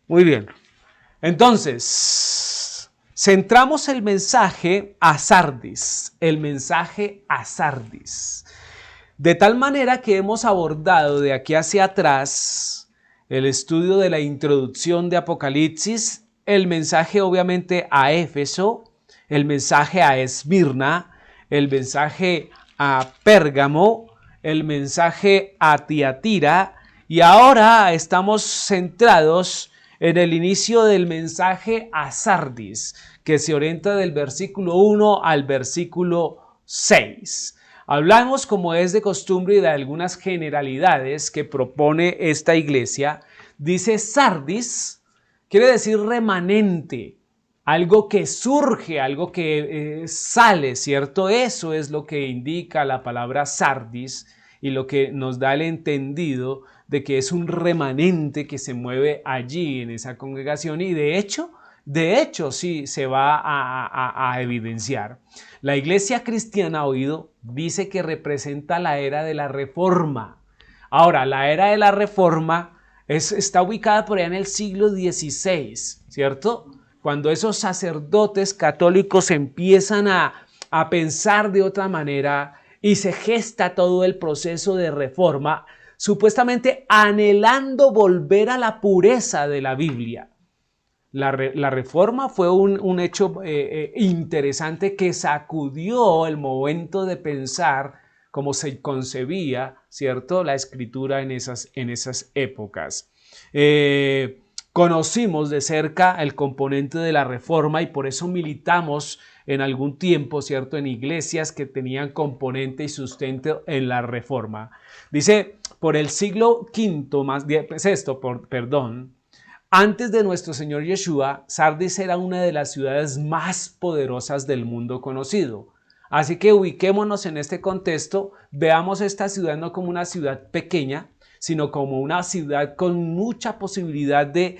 Muy bien. Entonces, centramos el mensaje a Sardis, de tal manera que hemos abordado de aquí hacia atrás el estudio de la introducción de Apocalipsis, el mensaje obviamente a Éfeso, el mensaje a Esmirna, el mensaje a Pérgamo, el mensaje a Tiatira, y ahora estamos centrados en el inicio del mensaje a Sardis, que se orienta del versículo 1 al versículo 6. Hablamos, como es de costumbre, de algunas generalidades que propone esta iglesia. Dice Sardis, quiere decir remanente, algo que surge, algo que sale, ¿cierto? Eso es lo que indica la palabra Sardis y lo que nos da el entendido de que es un remanente que se mueve allí en esa congregación y de hecho sí se va a evidenciar. La iglesia cristiana, oído, dice que representa la era de la Reforma. Ahora, la era de la Reforma está ubicada por allá en el siglo XVI, ¿cierto? Cuando esos sacerdotes católicos empiezan a pensar de otra manera y se gesta todo el proceso de reforma, supuestamente anhelando volver a la pureza de la Biblia. La reforma fue un hecho interesante que sacudió el momento de pensar cómo se concebía, ¿cierto?, la escritura en esas épocas. Conocimos de cerca el componente de la reforma y por eso militamos en algún tiempo, ¿cierto?, en iglesias que tenían componente y sustento en la reforma. Dice, por el siglo V, antes de nuestro Señor Yeshua, Sardis era una de las ciudades más poderosas del mundo conocido. Así que ubiquémonos en este contexto, veamos esta ciudad no como una ciudad pequeña, sino como una ciudad con mucha posibilidad de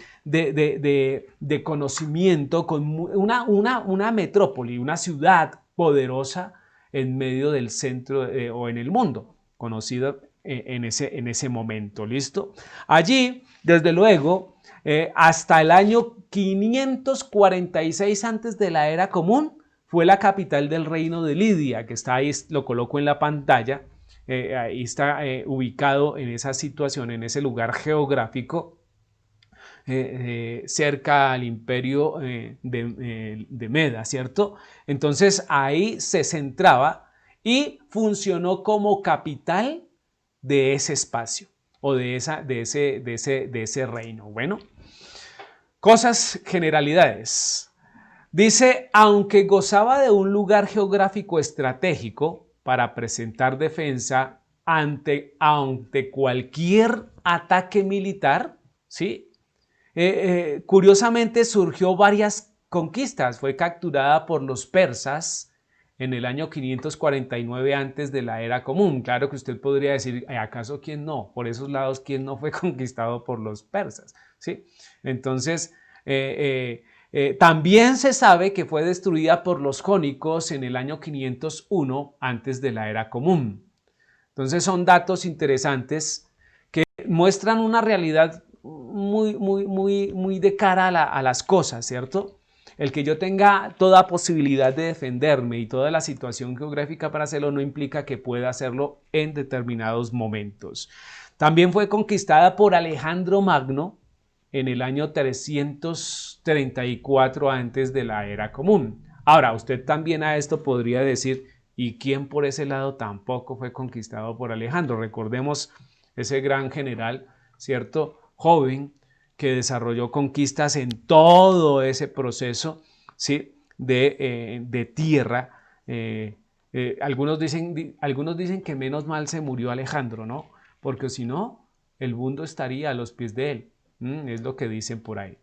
conocimiento, con una metrópoli, una ciudad poderosa en medio del centro o en el mundo, conocida en ese momento. ¿Listo? Allí, desde luego, hasta el año 546 antes de la era común, fue la capital del reino de Lidia, que está ahí, lo coloco en la pantalla, ahí está ubicado en esa situación, en ese lugar geográfico, cerca al imperio de Meda, ¿cierto? Entonces ahí se centraba y funcionó como capital de ese espacio o de ese reino. Bueno, cosas, generalidades. Dice, aunque gozaba de un lugar geográfico estratégico para presentar defensa ante cualquier ataque militar, ¿sí? Curiosamente surgió varias conquistas. Fue capturada por los persas en el año 549 antes de la era común. Claro que usted podría decir, ¿acaso quién no? Por esos lados, ¿quién no fue conquistado por los persas? ¿Sí? Entonces, también se sabe que fue destruida por los jónicos en el año 501 antes de la era común. Entonces son datos interesantes que muestran una realidad muy de cara a las cosas, ¿cierto? El que yo tenga toda posibilidad de defenderme y toda la situación geográfica para hacerlo no implica que pueda hacerlo en determinados momentos. También fue conquistada por Alejandro Magno en el año 334 antes de la era común. Ahora, usted también a esto podría decir, ¿y quién por ese lado tampoco fue conquistado por Alejandro? Recordemos ese gran general, ¿cierto?, joven, que desarrolló conquistas en todo ese proceso, ¿sí?, de tierra. Algunos dicen que menos mal se murió Alejandro, ¿no? Porque si no, el mundo estaría a los pies de él. Es lo que dicen por ahí.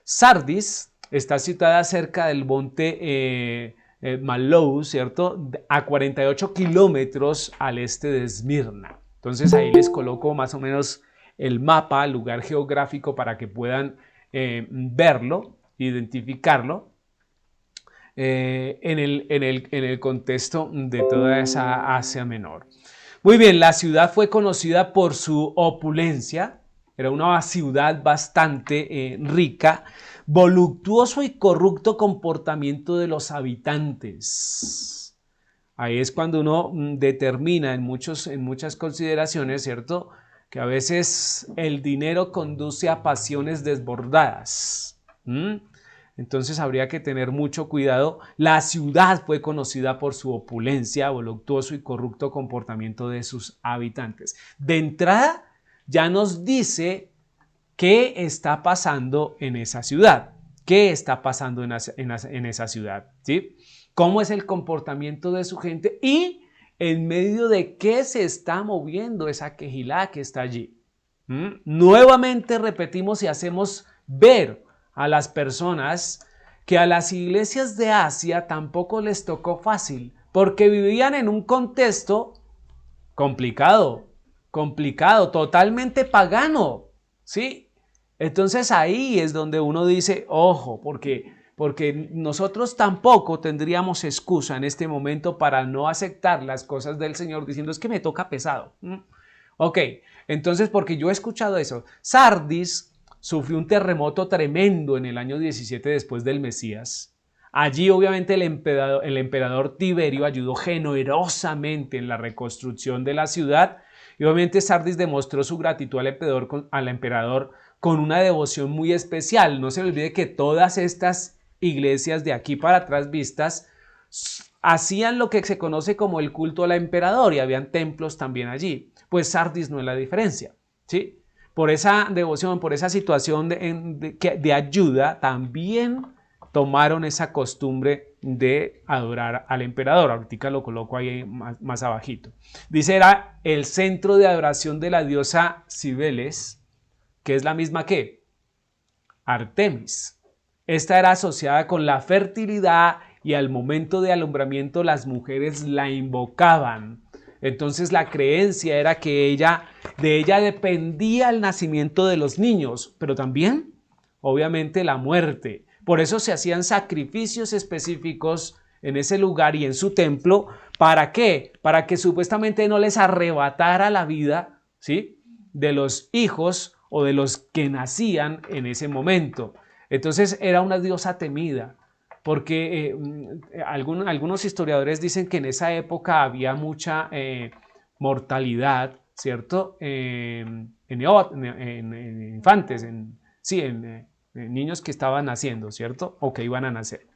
Sardis está situada cerca del monte Malou, ¿cierto?, a 48 kilómetros al este de Esmirna. Entonces ahí les coloco más o menos el mapa, el lugar geográfico para que puedan verlo, identificarlo en el contexto de toda esa Asia Menor. Muy bien, la ciudad fue conocida por su opulencia, era una ciudad bastante rica, voluptuoso y corrupto comportamiento de los habitantes. Ahí es cuando uno determina en muchas consideraciones, ¿cierto?, que a veces el dinero conduce a pasiones desbordadas. Entonces habría que tener mucho cuidado. La ciudad fue conocida por su opulencia, voluptuoso y corrupto comportamiento de sus habitantes. De entrada, ya nos dice qué está pasando en esa ciudad. ¿Qué está pasando en esa ciudad? ¿Sí? ¿Cómo es el comportamiento de su gente? Y en medio de qué se está moviendo esa quejilá que está allí. Nuevamente repetimos y hacemos ver a las personas que a las iglesias de Asia tampoco les tocó fácil, porque vivían en un contexto complicado, totalmente pagano, ¿sí? Entonces ahí es donde uno dice, ojo, porque nosotros tampoco tendríamos excusa en este momento para no aceptar las cosas del Señor diciendo es que me toca pesado. Ok, entonces porque yo he escuchado eso. Sardis sufrió un terremoto tremendo en el año 17 después del Mesías. Allí obviamente el emperador Tiberio ayudó generosamente en la reconstrucción de la ciudad y obviamente Sardis demostró su gratitud al emperador con una devoción muy especial. No se olvide que todas estas iglesias de aquí para atrás vistas hacían lo que se conoce como el culto al emperador y habían templos también allí. Pues Sardis no es la diferencia, ¿sí? Por esa devoción, por esa situación de ayuda, también tomaron esa costumbre de adorar al emperador. Ahorita lo coloco ahí más abajito. Dice, era el centro de adoración de la diosa Cibeles, que es la misma que Artemis. Esta era asociada con la fertilidad y al momento de alumbramiento las mujeres la invocaban. Entonces la creencia era que de ella dependía el nacimiento de los niños, pero también, obviamente, la muerte. Por eso se hacían sacrificios específicos en ese lugar y en su templo. ¿Para qué? Para que supuestamente no les arrebatara la vida, ¿sí?, de los hijos o de los que nacían en ese momento. Entonces era una diosa temida, porque algunos historiadores dicen que en esa época había mucha mortalidad, ¿cierto? En infantes, en niños que estaban naciendo, ¿cierto? O que iban a nacer.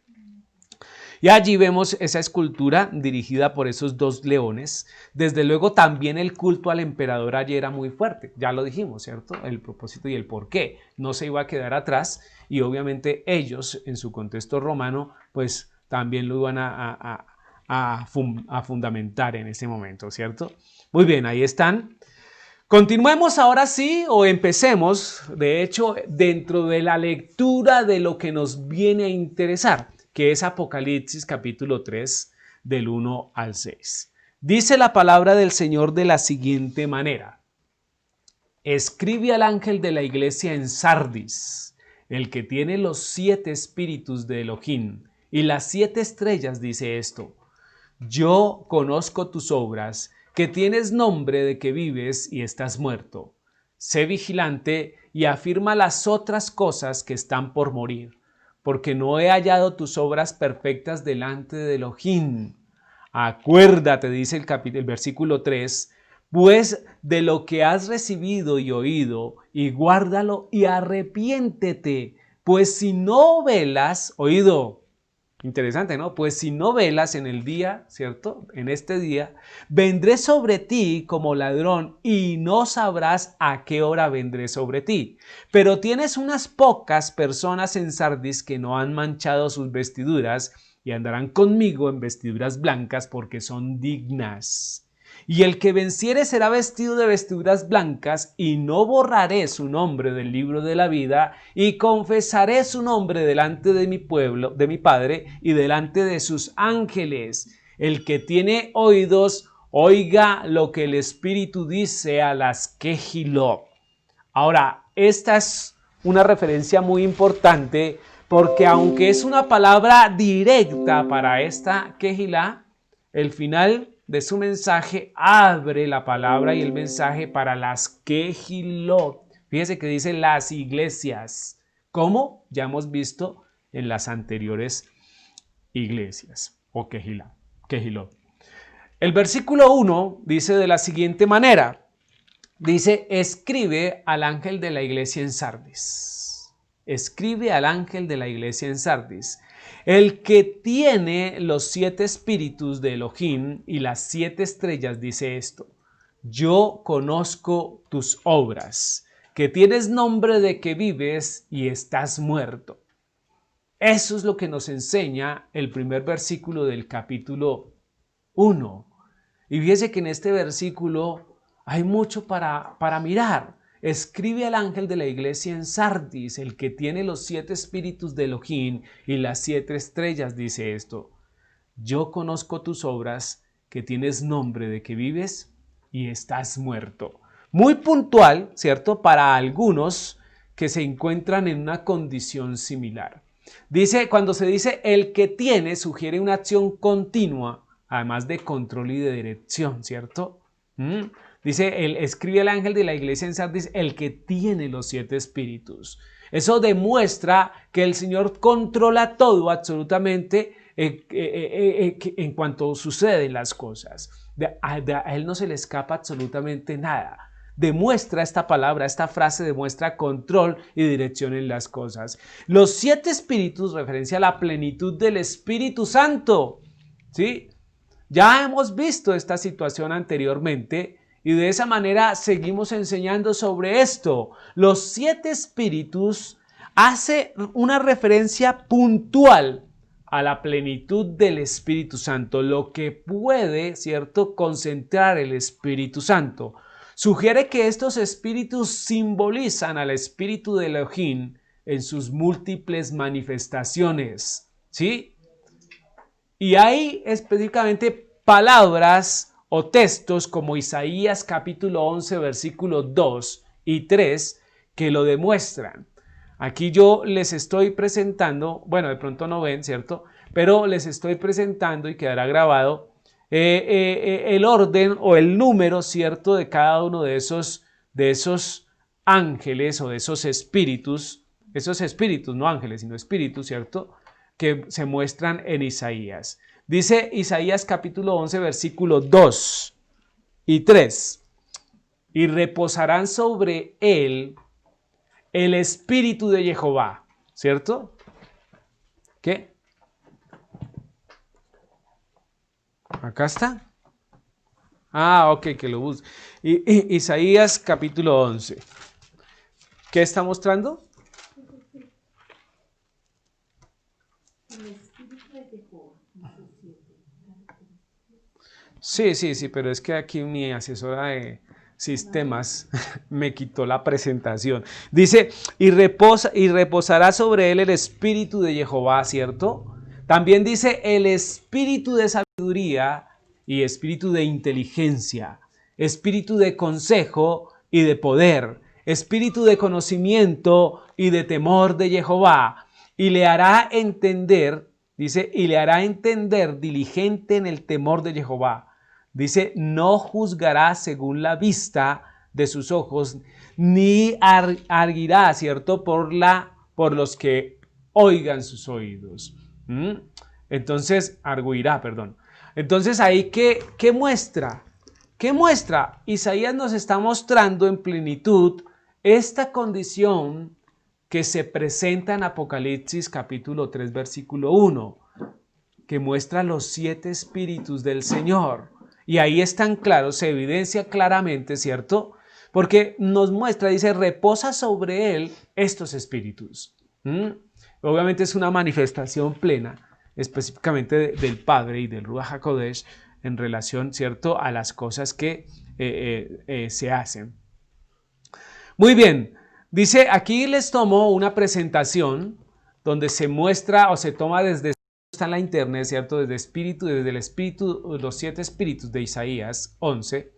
Y allí vemos esa escultura dirigida por esos dos leones. Desde luego también el culto al emperador allí era muy fuerte, ya lo dijimos, ¿cierto? El propósito y el por qué no se iba a quedar atrás y obviamente ellos en su contexto romano pues también lo iban a fundamentar en ese momento, ¿cierto? Muy bien, ahí están. Continuemos ahora sí o empecemos, de hecho, dentro de la lectura de lo que nos viene a interesar, que es Apocalipsis capítulo 3 del 1 al 6. Dice la palabra del Señor de la siguiente manera: escribe al ángel de la iglesia en Sardis, el que tiene los 7 espíritus de Elohim y las 7 estrellas, dice esto: yo conozco tus obras, que tienes nombre de que vives y estás muerto. Sé vigilante y afirma las otras cosas que están por morir, porque no he hallado tus obras perfectas delante de Elohim. Acuérdate, dice el versículo 3, pues de lo que has recibido y oído, y guárdalo y arrepiéntete, pues si no velas, oído, interesante, ¿no? Pues si no velas en el día, ¿cierto? En este día, vendré sobre ti como ladrón y no sabrás a qué hora vendré sobre ti. Pero tienes unas pocas personas en Sardis que no han manchado sus vestiduras y andarán conmigo en vestiduras blancas porque son dignas. Y el que venciere será vestido de vestiduras blancas, y no borraré su nombre del libro de la vida, y confesaré su nombre delante de mi pueblo, de mi Padre, y delante de sus ángeles. El que tiene oídos, oiga lo que el Espíritu dice a las Kehilot. Ahora, esta es una referencia muy importante, porque aunque es una palabra directa para esta Kehilá, el final de su mensaje abre la palabra y el mensaje para las Kehilot, Fíjese que dice las iglesias, como ya hemos visto en las anteriores iglesias o Quejilot. El versículo 1 dice de la siguiente manera, dice, escribe al ángel de la iglesia en Sardis. Escribe al ángel de la iglesia en Sardis. El que tiene los 7 espíritus de Elohim y las 7 estrellas dice esto. Yo conozco tus obras, que tienes nombre de que vives y estás muerto. Eso es lo que nos enseña el primer versículo del capítulo 1. Y fíjese que en este versículo hay mucho para mirar. Escribe al ángel de la iglesia en Sardis, el que tiene los 7 espíritus de Elohim y las 7 estrellas, dice esto. Yo conozco tus obras, que tienes nombre de que vives y estás muerto. Muy puntual, ¿cierto? Para algunos que se encuentran en una condición similar. Dice, cuando se dice el que tiene, sugiere una acción continua, además de control y de dirección, ¿cierto? Dice, escribe el ángel de la iglesia en Sardis, el que tiene los 7 espíritus. Eso demuestra que el Señor controla todo absolutamente en cuanto suceden las cosas. A Él no se le escapa absolutamente nada. Demuestra esta palabra, esta frase demuestra control y dirección en las cosas. Los 7 espíritus, referencia a la plenitud del Espíritu Santo. ¿Sí? Ya hemos visto esta situación anteriormente y de esa manera seguimos enseñando sobre esto. Los 7 espíritus hace una referencia puntual a la plenitud del Espíritu Santo, lo que puede, ¿cierto?, concentrar el Espíritu Santo. Sugiere que estos espíritus simbolizan al espíritu de Elohim en sus múltiples manifestaciones, ¿sí? Y hay específicamente palabras o textos como Isaías capítulo 11 versículos 2 y 3 que lo demuestran. Aquí yo les estoy presentando, bueno, de pronto no ven, ¿cierto? Pero les estoy presentando y quedará grabado el orden o el número, ¿cierto?, de cada uno de esos ángeles o de esos espíritus, no ángeles, sino espíritus, ¿cierto?, que se muestran en Isaías. Dice Isaías capítulo 11, versículo 2 y 3. Y reposarán sobre él el espíritu de Jehová, ¿cierto? ¿Qué? Acá está. Ah, ok, que lo busque. Isaías capítulo 11. ¿Qué está mostrando? Sí, pero es que aquí mi asesora de sistemas me quitó la presentación. Dice, y reposará sobre él el espíritu de Jehová, ¿cierto? También dice el espíritu de sabiduría y espíritu de inteligencia, espíritu de consejo y de poder, espíritu de conocimiento y de temor de Jehová, y le hará entender, dice, y le hará entender diligente en el temor de Jehová. Dice, no juzgará según la vista de sus ojos, ni arguirá, ¿cierto?, por los que oigan sus oídos. Entonces, arguirá, perdón. Entonces, ahí, ¿qué muestra? ¿Qué muestra? Isaías nos está mostrando en plenitud esta condición que se presenta en Apocalipsis capítulo 3, versículo 1, que muestra los 7 espíritus del Señor. Y ahí están claros, se evidencia claramente, ¿cierto? Porque nos muestra, dice, reposa sobre él estos espíritus. Obviamente es una manifestación plena, específicamente del Padre y del Ruach HaKodesh en relación, ¿cierto?, a las cosas que se hacen. Muy bien, dice, aquí les tomo una presentación donde se muestra o se toma desde, está en la internet, ¿cierto?, desde el espíritu, los 7 espíritus de Isaías 11.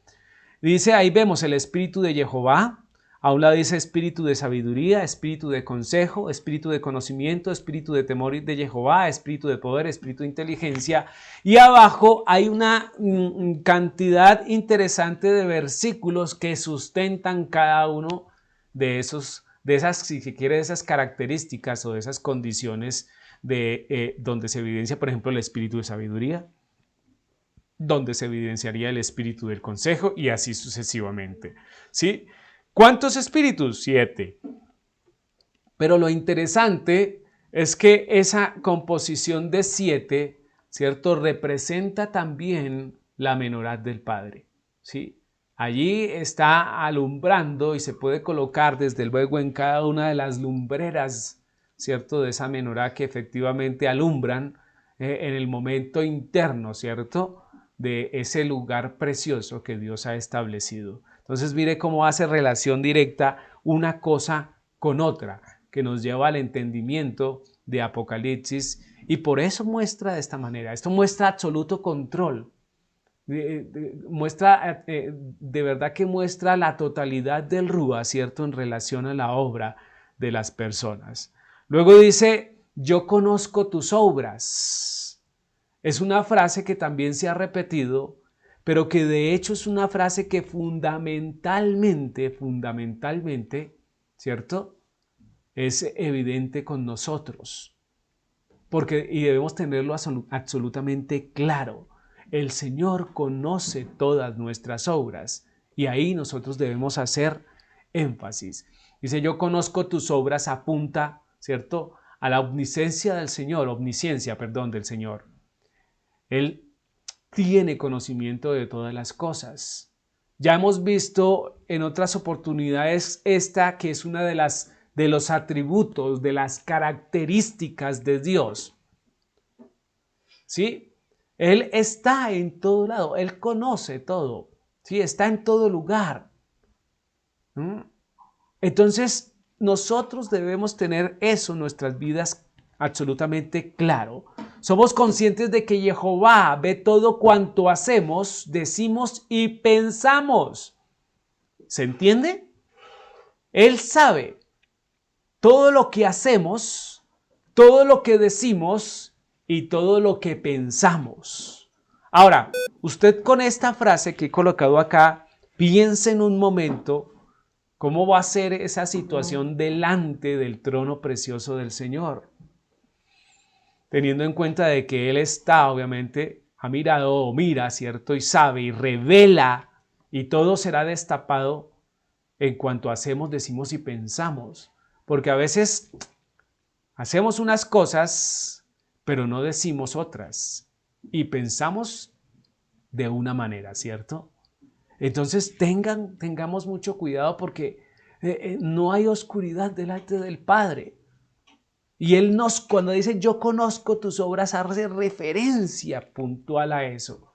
Dice, ahí vemos el espíritu de Jehová, a un lado dice espíritu de sabiduría, espíritu de consejo, espíritu de conocimiento, espíritu de temor de Jehová, espíritu de poder, espíritu de inteligencia. Y abajo hay una cantidad interesante de versículos que sustentan cada uno de esas, si se quiere, de esas características o de esas condiciones donde se evidencia, por ejemplo, el espíritu de sabiduría, donde se evidenciaría el espíritu del consejo y así sucesivamente. ¿Sí? ¿Cuántos espíritus? 7. Pero lo interesante es que esa composición de 7, ¿cierto?, representa también la menorá del Padre, ¿sí? Allí está alumbrando y se puede colocar desde luego en cada una de las lumbreras, ¿cierto?, de esa menorá que efectivamente alumbran en el momento interno, ¿cierto?, de ese lugar precioso que Dios ha establecido. Entonces mire cómo hace relación directa una cosa con otra, que nos lleva al entendimiento de Apocalipsis, y por eso muestra de esta manera. Esto muestra absoluto control, muestra, de verdad que muestra la totalidad del Rúa, ¿cierto?, en relación a la obra de las personas. Luego dice, yo conozco tus obras. Es una frase que también se ha repetido, pero que de hecho es una frase que fundamentalmente, ¿cierto?, es evidente con nosotros, porque, y debemos tenerlo absolutamente claro, el Señor conoce todas nuestras obras y ahí nosotros debemos hacer énfasis. Dice, yo conozco tus obras, apunta, ¿cierto?, a la omnisciencia del Señor, del Señor. Él tiene conocimiento de todas las cosas. Ya hemos visto en otras oportunidades esta que es una de los atributos, de las características de Dios. ¿Sí? Él está en todo lado, Él conoce todo, ¿sí? Está en todo lugar. Entonces, nosotros debemos tener eso en nuestras vidas absolutamente claro. Somos conscientes de que Jehová ve todo cuanto hacemos, decimos y pensamos. ¿Se entiende? Él sabe todo lo que hacemos, todo lo que decimos y todo lo que pensamos. Ahora, usted con esta frase que he colocado acá, piense en un momento cómo va a ser esa situación delante del trono precioso del Señor. Teniendo en cuenta de que Él está, obviamente, ha mirado o mira, ¿cierto? Y sabe y revela y todo será destapado en cuanto hacemos, decimos y pensamos. Porque a veces hacemos unas cosas, pero no decimos otras. Y pensamos de una manera, ¿cierto? Entonces tengamos mucho cuidado porque no hay oscuridad delante del Padre. Y Él cuando dice yo conozco tus obras, hace referencia puntual a eso.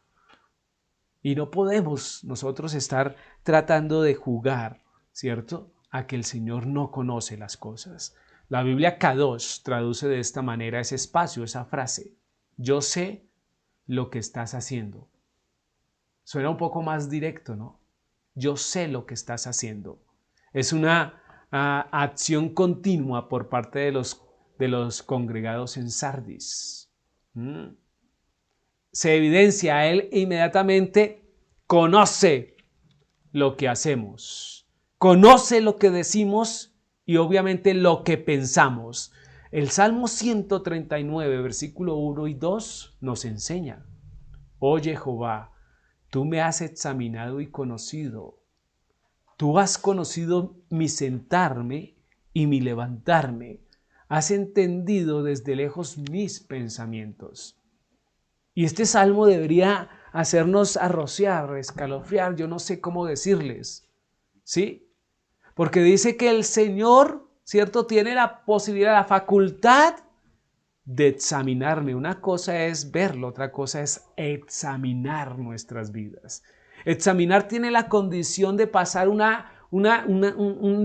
Y no podemos nosotros estar tratando de jugar, ¿cierto?, a que el Señor no conoce las cosas. La Biblia Kadosh traduce de esta manera ese espacio, esa frase. Yo sé lo que estás haciendo. Suena un poco más directo, ¿no? Yo sé lo que estás haciendo. Es una acción continua por parte de los congregados en Sardis. Se evidencia, Él inmediatamente conoce lo que hacemos, conoce lo que decimos y obviamente lo que pensamos. El Salmo 139, versículo 1 y 2 nos enseña, oye Jehová, tú me has examinado y conocido. Tú has conocido mi sentarme y mi levantarme. Has entendido desde lejos mis pensamientos. Y este salmo debería hacernos arrociar, escalofriar, yo no sé cómo decirles, ¿sí? Porque dice que el Señor, ¿cierto?, tiene la posibilidad, la facultad de examinarme. Una cosa es verlo, otra cosa es examinar nuestras vidas. Examinar tiene la condición de pasar una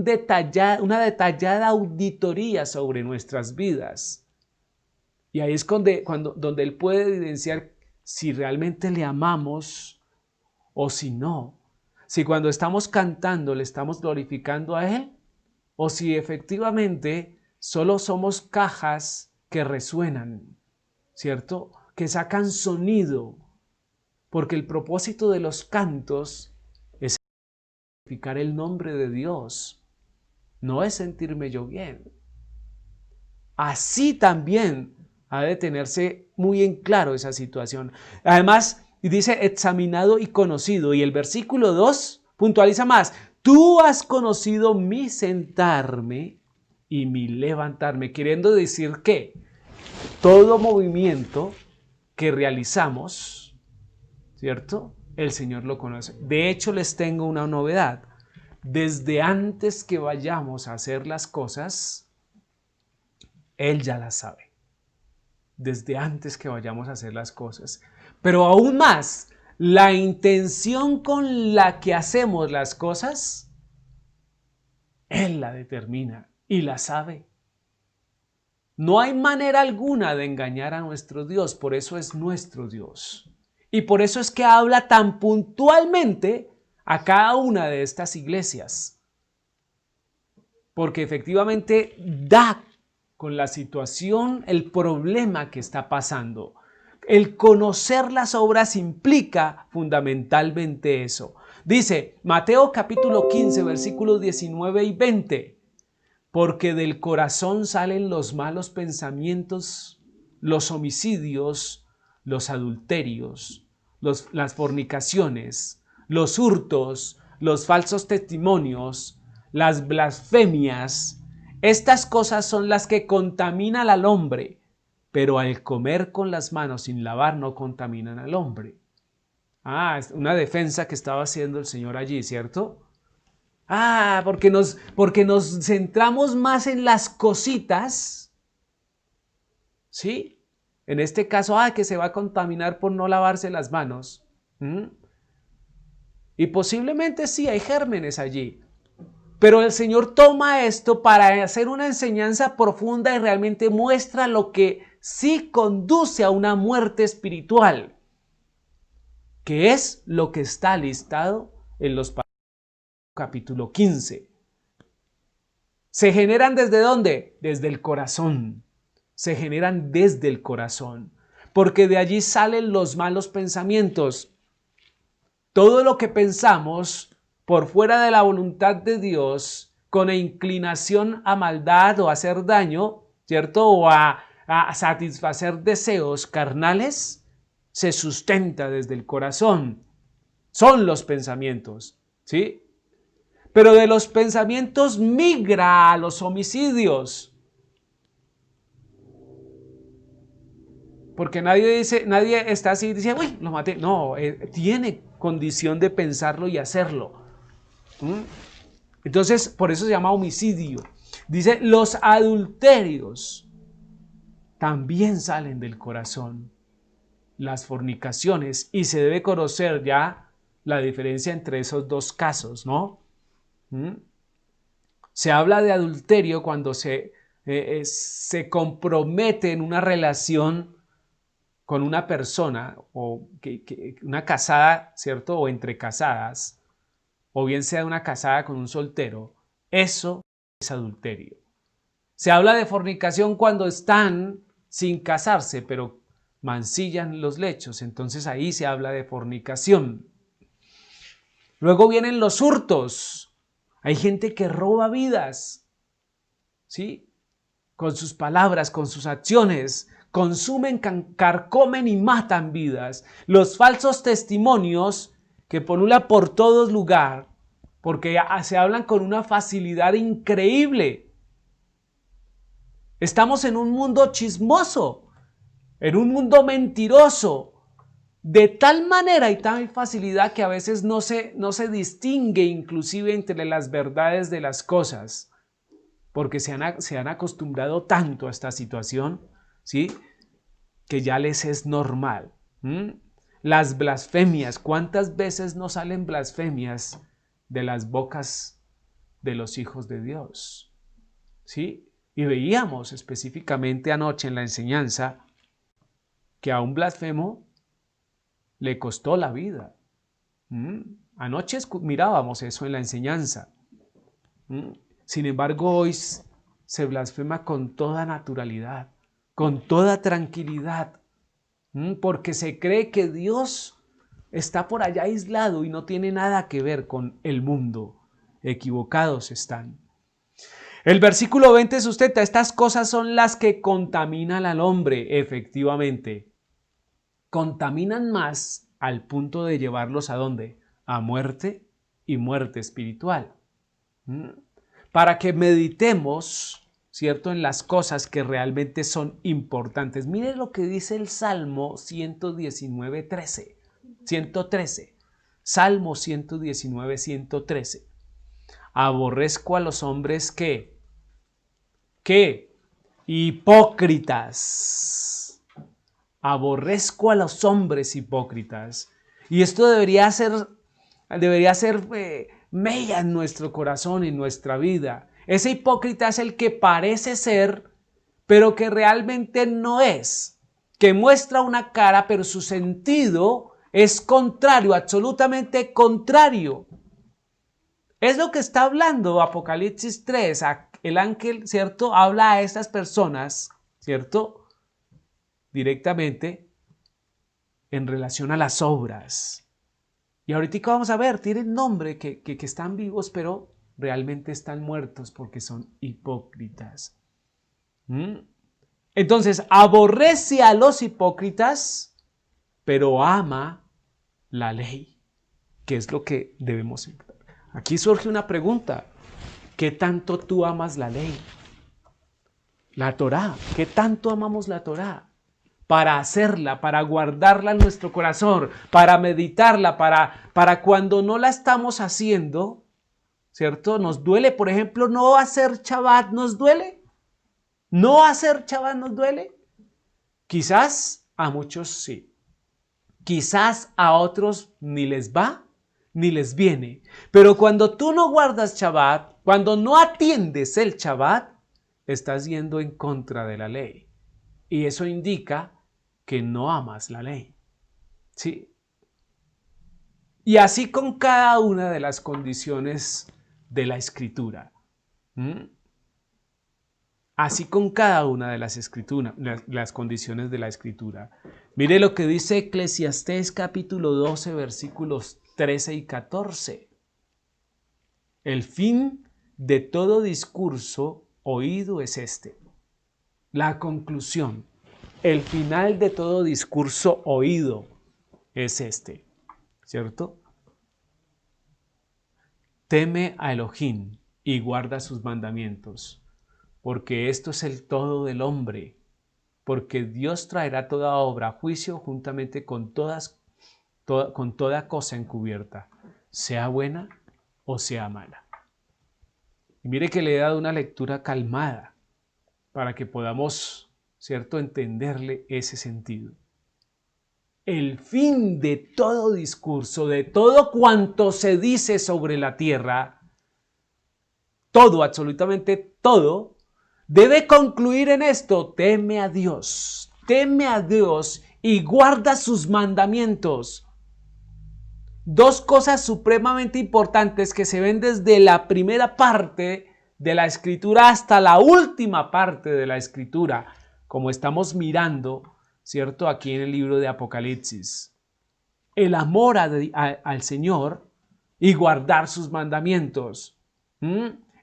detallada auditoría sobre nuestras vidas. Y ahí es donde Él puede evidenciar si realmente le amamos o si no. Si cuando estamos cantando le estamos glorificando a Él o si efectivamente solo somos cajas que resuenan, ¿cierto? Que sacan sonido, porque el propósito de los cantos es glorificar el nombre de Dios. no es sentirme yo bien. Así también ha de tenerse muy en claro esa situación. Además, dice examinado y conocido, y el versículo 2 puntualiza más: tú has conocido mi sentarme y mi levantarme, queriendo decir que todo movimiento que realizamos, ¿cierto? El Señor lo conoce. De hecho, les tengo una novedad. Desde antes que vayamos a hacer las cosas, Él ya las sabe. Desde antes que vayamos a hacer las cosas. Pero aún más, la intención con la que hacemos las cosas, Él la determina y la sabe. No hay manera alguna de engañar a nuestro Dios, por eso es nuestro Dios. Y por eso es que habla tan puntualmente a cada una de estas iglesias. Porque efectivamente da con la situación, el problema que está pasando. El conocer las obras implica fundamentalmente eso. Dice Mateo capítulo 15, versículos 19 y 20. Porque del corazón salen los malos pensamientos, los homicidios, los adulterios, las fornicaciones, los hurtos, los falsos testimonios, las blasfemias. Estas cosas son las que contaminan al hombre, pero al comer con las manos sin lavar no contaminan al hombre. Es una defensa que estaba haciendo el Señor allí, ¿cierto? Porque nos centramos más en las cositas, ¿sí? En este caso, que se va a contaminar por no lavarse las manos. Y posiblemente sí, hay gérmenes allí. Pero el Señor toma esto para hacer una enseñanza profunda y realmente muestra lo que sí conduce a una muerte espiritual, que es lo que está listado en los capítulo 15. ¿Se generan desde dónde? Desde el corazón. Se generan desde el corazón, porque de allí salen los malos pensamientos. Todo lo que pensamos por fuera de la voluntad de Dios, con inclinación a maldad o a hacer daño, ¿cierto? O a satisfacer deseos carnales, se sustenta desde el corazón. Son los pensamientos, ¿sí? Pero de los pensamientos migra a los homicidios. Porque nadie está así y dice, uy, lo maté. No, tiene condición de pensarlo y hacerlo. Entonces, por eso se llama homicidio. Dice, los adulterios también salen del corazón. Las fornicaciones. Y se debe conocer ya la diferencia entre esos dos casos, ¿no? Se habla de adulterio cuando se compromete en una relación con una persona o una casada, ¿cierto? O entre casadas, o bien sea una casada con un soltero. Eso es adulterio. Se habla de fornicación cuando están sin casarse, pero mancillan los lechos. Entonces ahí se habla de fornicación. Luego vienen los hurtos. Hay gente que roba vidas, ¿sí? Con sus palabras, con sus acciones, consumen, carcomen y matan vidas. Los falsos testimonios que pululan por todos lugar, porque se hablan con una facilidad increíble. Estamos en un mundo chismoso, en un mundo mentiroso, de tal manera y tal facilidad que a veces no se distingue inclusive entre las verdades de las cosas, porque se han acostumbrado tanto a esta situación, ¿sí? Que ya les es normal. Las blasfemias, ¿cuántas veces no salen blasfemias de las bocas de los hijos de Dios? ¿Sí? Y veíamos específicamente anoche en la enseñanza que a un blasfemo le costó la vida. Anoche mirábamos eso en la enseñanza. Sin embargo, hoy se blasfema con toda naturalidad, con toda tranquilidad, porque se cree que Dios está por allá aislado y no tiene nada que ver con el mundo. Equivocados están. El versículo 20 sustenta, estas cosas son las que contaminan al hombre, efectivamente. Contaminan más al punto de llevarlos ¿a dónde? A muerte y muerte espiritual. Para que meditemos, ¿cierto?, en las cosas que realmente son importantes. Mire lo que dice el Salmo 119:13. 113. Salmo 119, 113. Aborrezco a los hombres que hipócritas. Aborrezco a los hombres hipócritas. Y esto debería ser mella en nuestro corazón, en nuestra vida. Ese hipócrita es el que parece ser, pero que realmente no es. Que muestra una cara, pero su sentido es contrario, absolutamente contrario. Es lo que está hablando Apocalipsis 3. El ángel, ¿cierto?, habla a estas personas, ¿cierto?, directamente en relación a las obras. Y ahorita vamos a ver, tienen nombre que están vivos, pero realmente están muertos porque son hipócritas. Entonces, aborrece a los hipócritas, pero ama la ley, que es lo que debemos entender. Aquí surge una pregunta. ¿Qué tanto tú amas la ley? La Torá. ¿Qué tanto amamos la Torá? Para hacerla, para guardarla en nuestro corazón, para meditarla, para cuando no la estamos haciendo, ¿cierto? Nos duele, por ejemplo, no hacer Shabbat, ¿nos duele? ¿No hacer Shabbat nos duele? Quizás a muchos sí. Quizás a otros ni les va, ni les viene. Pero cuando tú no guardas Shabbat, cuando no atiendes el Shabbat, estás yendo en contra de la ley. Y eso indica que no amas la ley. ¿Sí? Y así con cada una de las condiciones de la Escritura. Así con cada una de las condiciones de la Escritura. Mire lo que dice Eclesiastés capítulo 12, versículos 13 y 14. El fin de todo discurso oído es este. La conclusión, el final de todo discurso oído es este, ¿cierto? Teme a Elohim y guarda sus mandamientos, porque esto es el todo del hombre, porque Dios traerá toda obra a juicio juntamente con toda cosa encubierta, sea buena o sea mala. Y mire que le he dado una lectura calmada para que podamos, ¿cierto?, entenderle ese sentido. El fin de todo discurso, de todo cuanto se dice sobre la tierra, todo, absolutamente todo, debe concluir en esto: teme a Dios y guarda sus mandamientos. Dos cosas supremamente importantes que se ven desde la primera parte de la Escritura hasta la última parte de la Escritura, como estamos mirando, ¿cierto?, aquí en el libro de Apocalipsis. El amor al Señor y guardar sus mandamientos.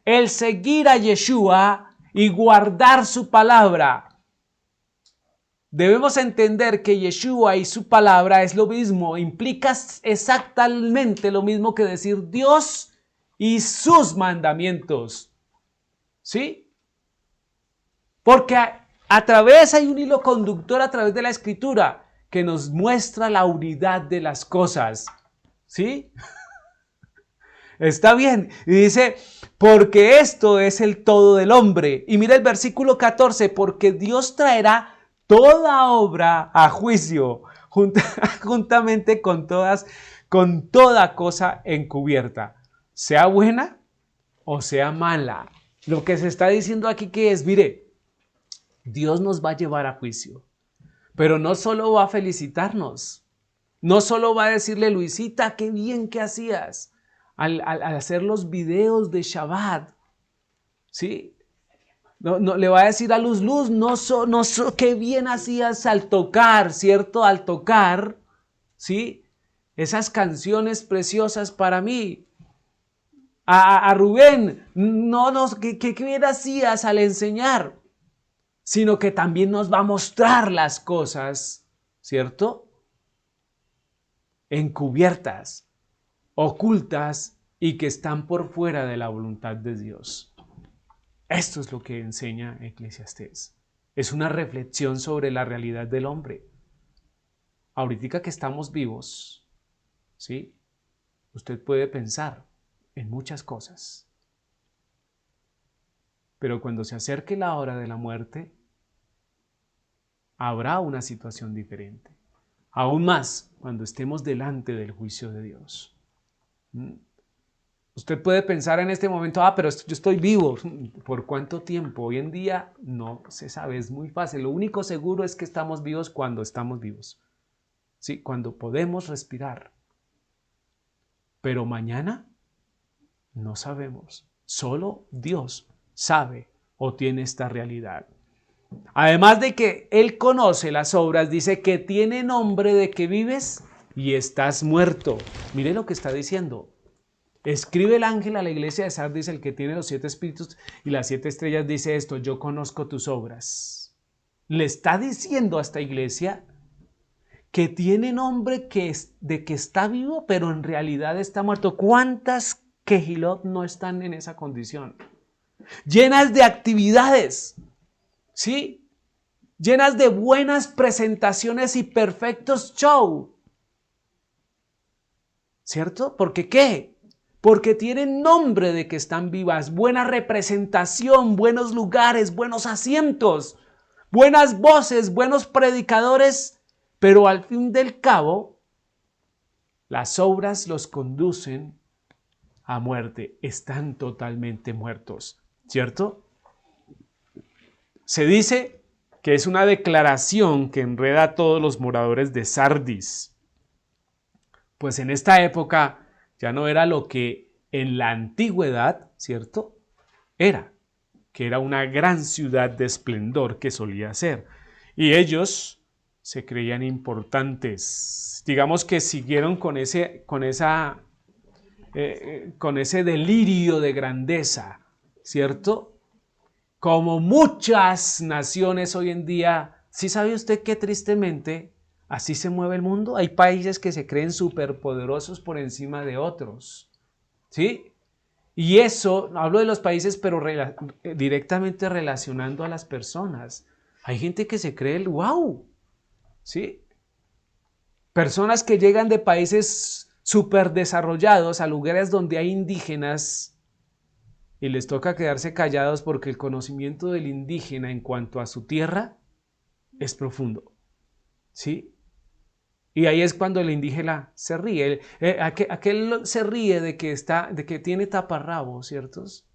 El seguir a Yeshua y guardar su palabra. Debemos entender que Yeshua y su palabra es lo mismo, implica exactamente lo mismo que decir Dios y sus mandamientos. ¿Sí? Porque a través hay un hilo conductor a través de la Escritura que nos muestra la unidad de las cosas. ¿Sí? Está bien. Y dice, porque esto es el todo del hombre. Y mira el versículo 14, porque Dios traerá toda obra a juicio, juntamente con toda cosa encubierta, sea buena o sea mala. Lo que se está diciendo aquí que es, mire, Dios nos va a llevar a juicio, pero no solo va a felicitarnos, no solo va a decirle, Luisita, qué bien que hacías al hacer los videos de Shabbat, ¿sí? No, le va a decir a Luz, qué bien hacías al tocar, ¿cierto? Al tocar, ¿sí?, esas canciones preciosas para mí. a Rubén, ¿qué bien hacías al enseñar? Sino que también nos va a mostrar las cosas, ¿cierto? Encubiertas, ocultas y que están por fuera de la voluntad de Dios. Esto es lo que enseña Eclesiastés. Es una reflexión sobre la realidad del hombre. Ahorita que estamos vivos, ¿sí? Usted puede pensar en muchas cosas. Pero cuando se acerque la hora de la muerte, habrá una situación diferente. Aún más cuando estemos delante del juicio de Dios. Usted puede pensar en este momento, pero yo estoy vivo. ¿Por cuánto tiempo? Hoy en día no se sabe, es muy fácil. Lo único seguro es que estamos vivos cuando estamos vivos. Sí, cuando podemos respirar. Pero mañana no sabemos. Solo Dios sabe o tiene esta realidad. Además de que Él conoce las obras, dice que tiene nombre de que vives y estás muerto. Mire lo que está diciendo. Escribe el ángel a la iglesia de Sardis, el que tiene los 7 espíritus y las 7 estrellas, dice esto: yo conozco tus obras. Le está diciendo a esta iglesia que tiene nombre de que está vivo, pero en realidad está muerto. ¿Cuántas Kehilot no están en esa condición? Llenas de actividades, ¿sí? Llenas de buenas presentaciones y perfectos show. ¿Cierto? ¿Porque qué? Porque tienen nombre de que están vivas, buena representación, buenos lugares, buenos asientos, buenas voces, buenos predicadores, pero al fin del cabo, las obras los conducen a muerte, están totalmente muertos, ¿cierto? Se dice que es una declaración que enreda a todos los moradores de Sardis, pues en esta época ya no era lo que en la antigüedad, ¿cierto? Era, que era una gran ciudad de esplendor que solía ser. Y ellos se creían importantes. Digamos que siguieron con ese delirio de grandeza, ¿cierto? Como muchas naciones hoy en día. ¿Sí sabe usted que tristemente así se mueve el mundo? Hay países que se creen superpoderosos por encima de otros, ¿sí? Y eso, hablo de los países, pero directamente relacionando a las personas. Hay gente que se cree el wow, ¿sí? Personas que llegan de países superdesarrollados a lugares donde hay indígenas y les toca quedarse callados porque el conocimiento del indígena en cuanto a su tierra es profundo, ¿sí? Y ahí es cuando el indígena se ríe. Aquel se ríe de que tiene taparrabos, ¿ciertos?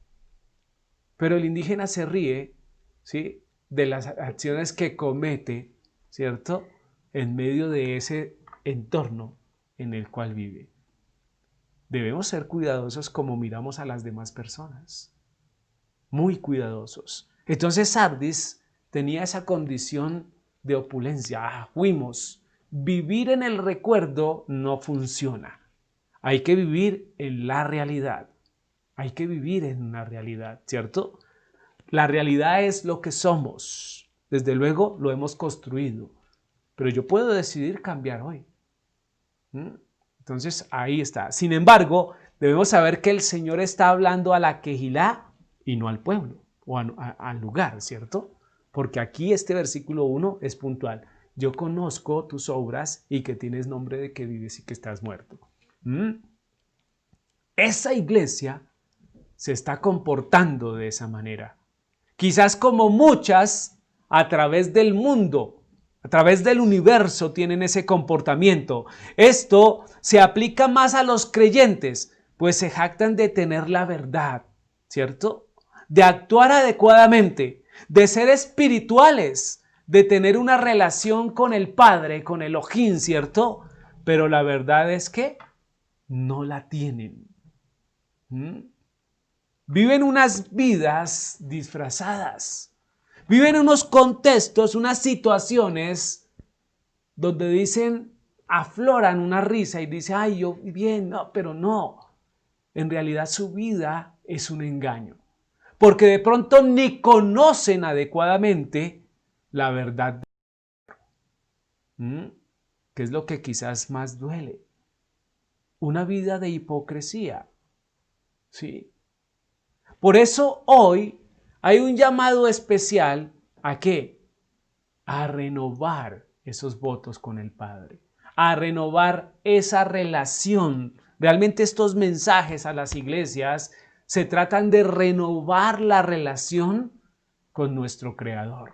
Pero el indígena se ríe, ¿sí?, de las acciones que comete, ¿cierto?, en medio de ese entorno en el cual vive. Debemos ser cuidadosos como miramos a las demás personas. Muy cuidadosos. Entonces Sardis tenía esa condición de opulencia. Fuimos. Vivir en el recuerdo no funciona. Hay que vivir en la realidad. Hay que vivir en una realidad, ¿cierto? La realidad es lo que somos. Desde luego lo hemos construido. Pero yo puedo decidir cambiar hoy. Entonces ahí está. Sin embargo, debemos saber que el Señor está hablando a la Kehilá y no al pueblo o al lugar, ¿cierto? Porque aquí este versículo 1 es puntual. Yo conozco tus obras y que tienes nombre de que vives y que estás muerto. Esa iglesia se está comportando de esa manera. Quizás como muchas a través del mundo, a través del universo tienen ese comportamiento. Esto se aplica más a los creyentes, pues se jactan de tener la verdad, ¿cierto? De actuar adecuadamente, de ser espirituales, de tener una relación con el Padre, con Elohim, ¿cierto? Pero la verdad es que no la tienen. Viven unas vidas disfrazadas. Viven unos contextos, unas situaciones donde afloran una risa y dicen, ay, yo bien, no, pero no. en realidad su vida es un engaño, porque de pronto ni conocen adecuadamente la verdad, que es lo que quizás más duele. Una vida de hipocresía, ¿sí? Por eso hoy hay un llamado especial ¿a qué? A renovar esos votos con el Padre, a renovar esa relación. Realmente estos mensajes a las iglesias se tratan de renovar la relación con nuestro Creador.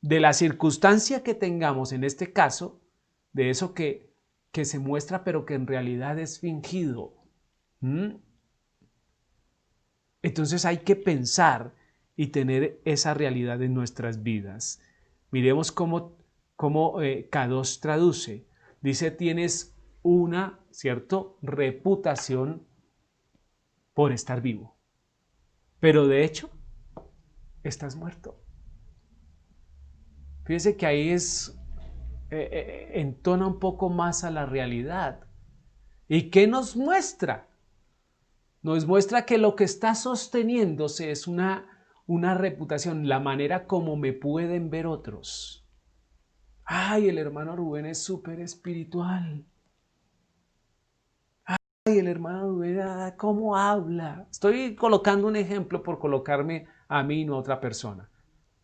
De la circunstancia que tengamos en este caso, de eso que se muestra pero que en realidad es fingido. Entonces hay que pensar y tener esa realidad en nuestras vidas. Miremos cómo K2 traduce. Dice, tienes una, ¿cierto?, reputación por estar vivo. Pero de hecho, estás muerto. Fíjense que ahí entona un poco más a la realidad. ¿Y qué nos muestra? Nos muestra que lo que está sosteniéndose es una reputación, la manera como me pueden ver otros. Ay, el hermano Rubén es súper espiritual. Ay, el hermano Rubén, ¿cómo habla? Estoy colocando un ejemplo por colocarme a mí y no a otra persona,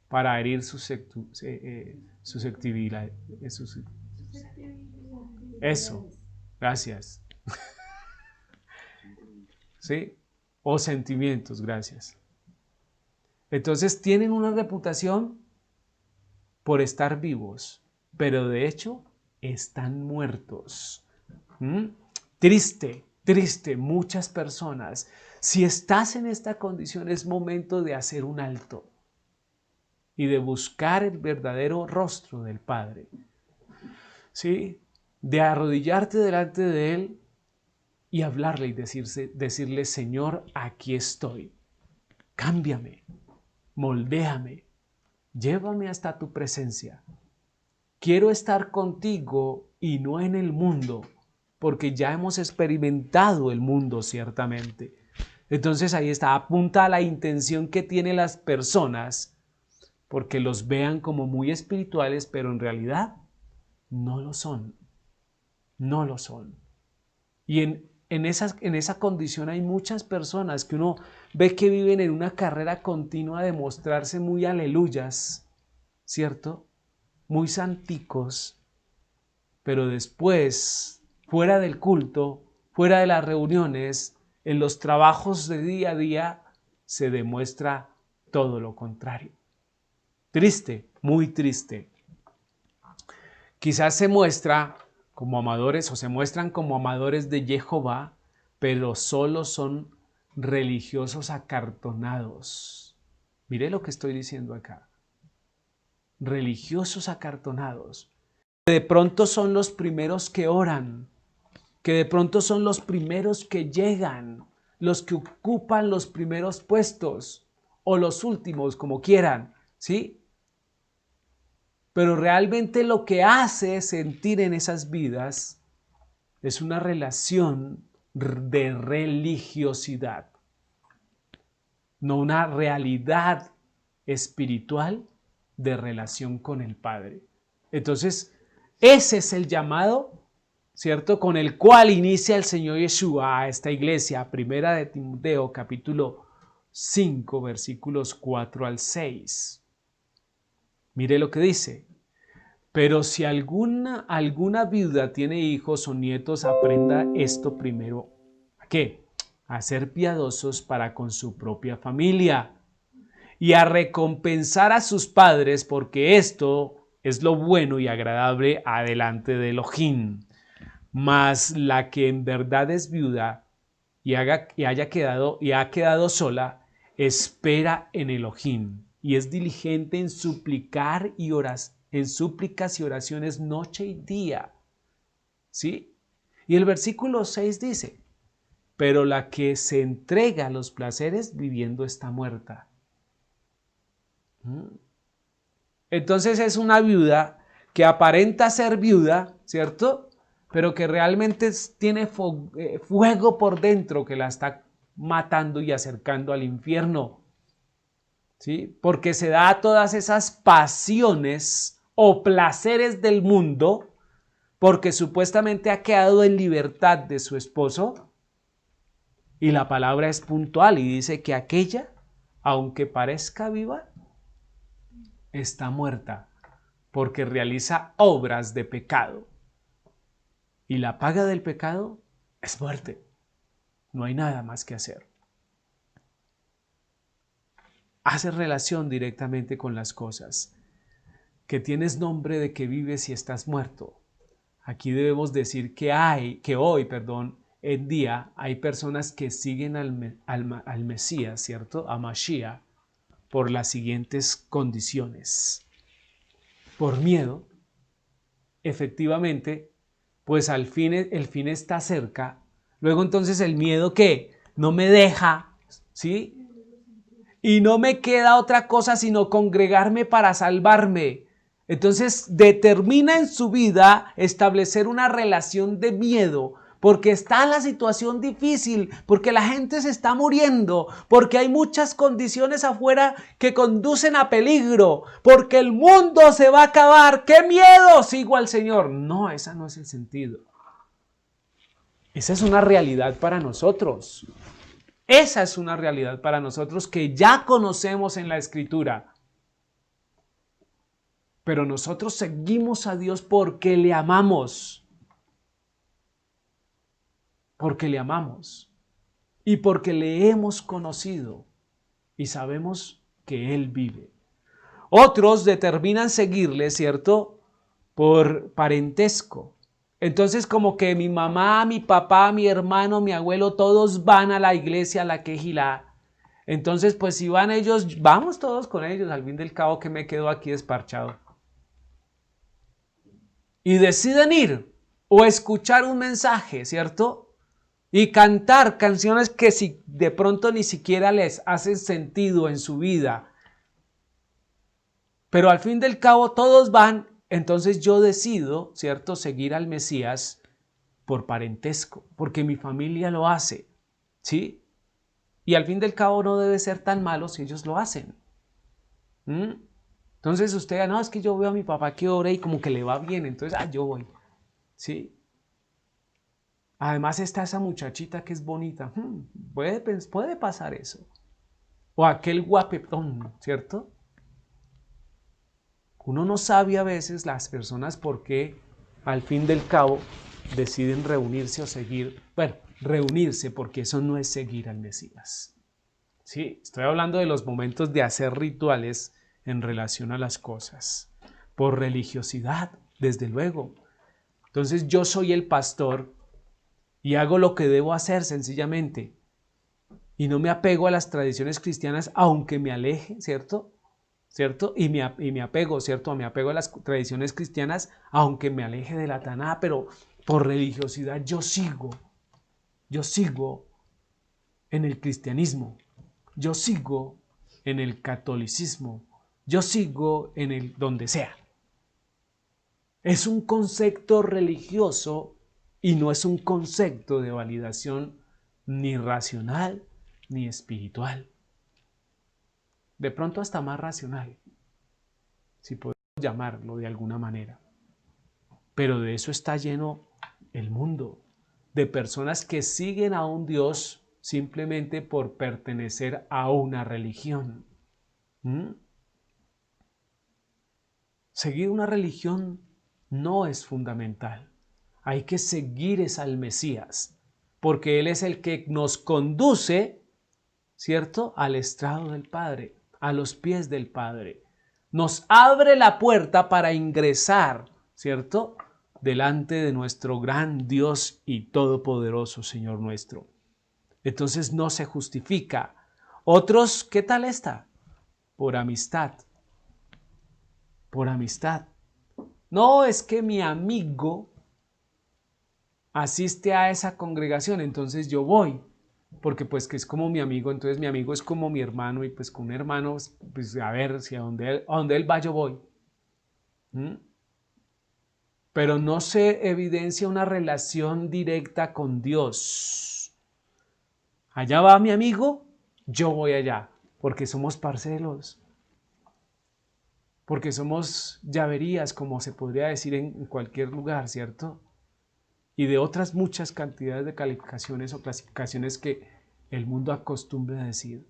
para herir susceptibilidad. Eso, gracias. ¿Sí? O sentimientos, gracias. Entonces tienen una reputación por estar vivos, pero de hecho están muertos. Triste, triste, muchas personas. Si estás en esta condición es momento de hacer un alto y de buscar el verdadero rostro del Padre. ¿Sí? De arrodillarte delante de Él y hablarle y decirle, Señor, aquí estoy. Cámbiame, moldéame, llévame hasta tu presencia. Quiero estar contigo y no en el mundo, porque ya hemos experimentado el mundo ciertamente. Entonces ahí está, apunta a la intención que tienen las personas, porque los vean como muy espirituales, pero en realidad no lo son. No lo son. Y en esa condición hay muchas personas que uno ve que viven en una carrera continua de mostrarse muy aleluyas, ¿cierto? Muy santicos, pero después, fuera del culto, fuera de las reuniones, en los trabajos de día a día, se demuestra todo lo contrario. Triste, muy triste. Quizás se muestra como amadores o se muestran como amadores de Jehová, pero solo son religiosos acartonados. Mire lo que estoy diciendo acá. Religiosos acartonados. Que de pronto son los primeros que oran, que de pronto son los primeros que llegan, los que ocupan los primeros puestos o los últimos, como quieran, ¿sí? Pero realmente lo que hace sentir en esas vidas es una relación de religiosidad, no una realidad espiritual de relación con el Padre. Entonces, ese es el llamado, ¿cierto?, con el cual inicia el Señor Yeshua a esta iglesia, primera de Timoteo, capítulo 5, versículos 4 al 6. Mire lo que dice. Pero si alguna viuda tiene hijos o nietos, aprenda esto primero. ¿A qué? A ser piadosos para con su propia familia y a recompensar a sus padres, porque esto es lo bueno y agradable adelante de Elohim. Mas la que en verdad es viuda y ha quedado sola, espera en Elohim y es diligente en suplicar y en súplicas y oraciones noche y día. ¿Sí? Y el versículo 6 dice, pero la que se entrega a los placeres viviendo está muerta. Entonces es una viuda que aparenta ser viuda, ¿cierto? pero que realmente tiene fuego por dentro que la está matando y acercando al infierno. ¿Sí? Porque se da a todas esas pasiones o placeres del mundo, porque supuestamente ha quedado en libertad de su esposo, y la palabra es puntual y dice que aquella, aunque parezca viva, está muerta, porque realiza obras de pecado. Y la paga del pecado es muerte. No hay nada más que hacer. Hace relación directamente con las cosas. Que tienes nombre de que vives y estás muerto. Aquí debemos decir que hoy, en día hay personas que siguen al Mesías, ¿cierto? A Mashiach, por las siguientes condiciones. Por miedo, efectivamente, pues el fin está cerca. Luego entonces el miedo que no me deja, ¿sí? Y no me queda otra cosa sino congregarme para salvarme. Entonces determina en su vida establecer una relación de miedo, porque está en la situación difícil, porque la gente se está muriendo, porque hay muchas condiciones afuera que conducen a peligro, porque el mundo se va a acabar. ¡Qué miedo! Sigo al Señor. No, ese no es el sentido. Esa es una realidad para nosotros. Esa es una realidad para nosotros que ya conocemos en la Escritura. Pero nosotros seguimos a Dios porque le amamos. Porque le amamos. Y porque le hemos conocido. Y sabemos que Él vive. Otros determinan seguirle, ¿cierto? Por parentesco. Entonces como que mi mamá, mi papá, mi hermano, mi abuelo, todos van a la iglesia, a la quejilá. Entonces pues si van ellos, vamos todos con ellos. Al fin del cabo que me quedo aquí desparchado. Y deciden ir o escuchar un mensaje, ¿cierto? Y cantar canciones que si de pronto ni siquiera les hacen sentido en su vida. Pero al fin del cabo todos van, entonces yo decido, ¿cierto?, seguir al Mesías por parentesco, porque mi familia lo hace, ¿sí? Y al fin del cabo no debe ser tan malo si ellos lo hacen. Entonces usted, no, es que yo veo a mi papá que ora y como que le va bien, entonces, yo voy, ¿sí? Además está esa muchachita que es bonita, puede pasar eso. O aquel guapetón, ¿cierto? Uno no sabe a veces las personas por qué al fin del cabo deciden reunirse o seguir, reunirse porque eso no es seguir al Mesías. Sí, estoy hablando de los momentos de hacer rituales en relación a las cosas, por religiosidad, desde luego. Entonces yo soy el pastor y hago lo que debo hacer sencillamente y no me apego a las tradiciones cristianas aunque me aleje, ¿cierto? Y me apego, ¿cierto? Me apego a las tradiciones cristianas, aunque me aleje de la Taná, pero por religiosidad yo sigo en el cristianismo, yo sigo en el catolicismo, yo sigo en el donde sea. Es un concepto religioso y no es un concepto de validación ni racional ni espiritual. De pronto hasta más racional, si podemos llamarlo de alguna manera. Pero de eso está lleno el mundo, de personas que siguen a un Dios simplemente por pertenecer a una religión. Seguir una religión no es fundamental. Hay que seguir al Mesías, porque Él es el que nos conduce, ¿cierto?, al estrado del Padre, a los pies del Padre. Nos abre la puerta para ingresar, ¿cierto?, delante de nuestro gran Dios y todopoderoso Señor nuestro. Entonces no se justifica. Otros, ¿qué tal está? Por amistad. Por amistad. No, es que mi amigo asiste a esa congregación, entonces yo voy. Porque pues que es como mi amigo, entonces mi amigo es como mi hermano y pues con un hermano, pues a ver si a donde él va yo voy. pero no se evidencia una relación directa con Dios. Allá va mi amigo, yo voy allá, porque somos parcelos, porque somos llaverías, como se podría decir en cualquier lugar, ¿cierto? Y de otras muchas cantidades de calificaciones o clasificaciones que el mundo acostumbra a decir.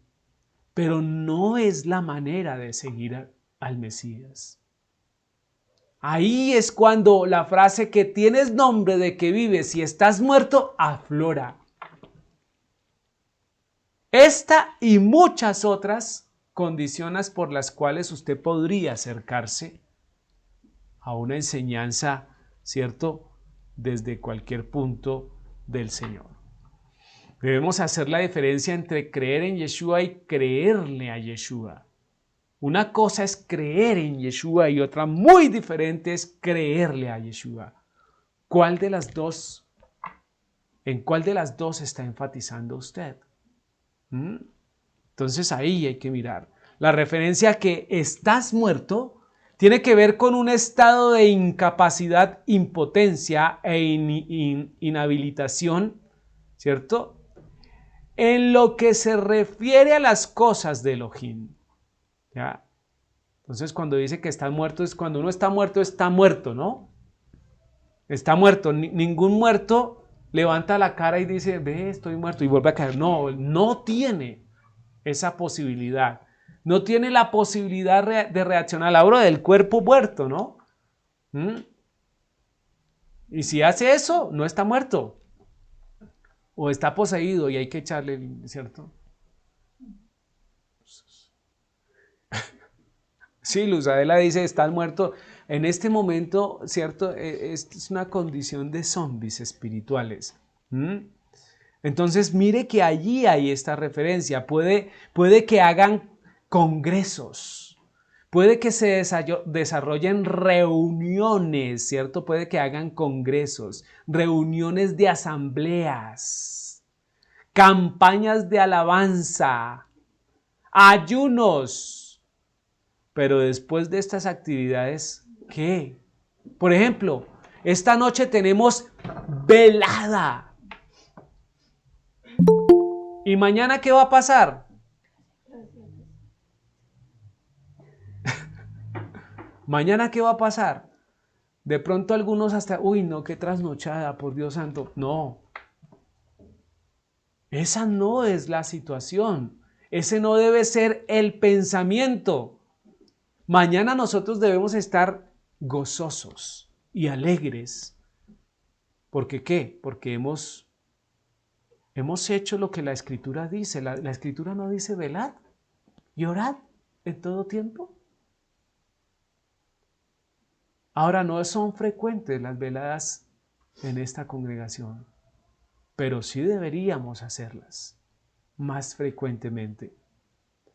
Pero no es la manera de seguir al Mesías. Ahí es cuando la frase que tienes nombre de que vives y estás muerto aflora. Esta y muchas otras condiciones por las cuales usted podría acercarse a una enseñanza, ¿cierto?, desde cualquier punto del Señor. Debemos hacer la diferencia entre creer en Yeshua y creerle a Yeshua. Una cosa es creer en Yeshua y otra muy diferente es creerle a Yeshua. ¿Cuál de las dos? ¿En cuál de las dos está enfatizando usted? Entonces ahí hay que mirar. La referencia a que estás muerto tiene que ver con un estado de incapacidad, impotencia e inhabilitación, ¿cierto?, en lo que se refiere a las cosas de Elohim. ¿Ya? Entonces cuando dice que está muerto, es cuando uno está muerto, ¿no? Está muerto. Ningún muerto levanta la cara y dice, ve, estoy muerto, y vuelve a caer. No, no tiene esa posibilidad. No tiene la posibilidad de reaccionar. Hablo del cuerpo muerto, ¿no? Y si hace eso, no está muerto. O está poseído y hay que echarle, ¿cierto? Sí, Luz Adela dice, estás muerto. En este momento, ¿cierto? Es una condición de zombies espirituales. Entonces, mire que allí hay esta referencia. Puede que hagan congresos. Puede que se desarrollen reuniones, ¿cierto? Puede que hagan congresos, reuniones de asambleas, campañas de alabanza, ayunos. Pero después de estas actividades, ¿qué? Por ejemplo, esta noche tenemos velada. ¿Y mañana qué va a pasar? ¿Mañana qué va a pasar? De pronto algunos hasta, uy, no, qué trasnochada, por Dios santo. No. Esa no es la situación. Ese no debe ser el pensamiento. Mañana nosotros debemos estar gozosos y alegres. ¿Por qué? Porque hemos hecho lo que la Escritura dice. La Escritura no dice velad y orad en todo tiempo. Ahora, no son frecuentes las veladas en esta congregación, pero sí deberíamos hacerlas más frecuentemente.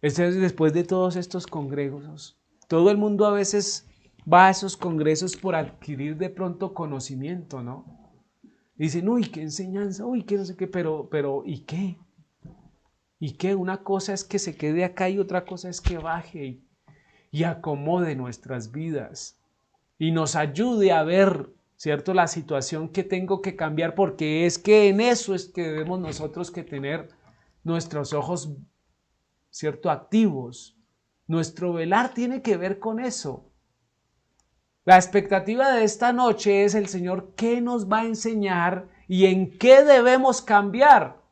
Después de todos estos congresos, todo el mundo a veces va a esos congresos por adquirir de pronto conocimiento, ¿no? Dicen, uy, qué enseñanza, uy, qué no sé qué, pero ¿y qué? ¿Y qué? Una cosa es que se quede acá y otra cosa es que baje y acomode nuestras vidas y nos ayude a ver, ¿cierto?, la situación que tengo que cambiar, porque es que en eso es que debemos nosotros que tener nuestros ojos, ¿cierto?, activos. Nuestro velar tiene que ver con eso. La expectativa de esta noche es el Señor qué nos va a enseñar y en qué debemos cambiar,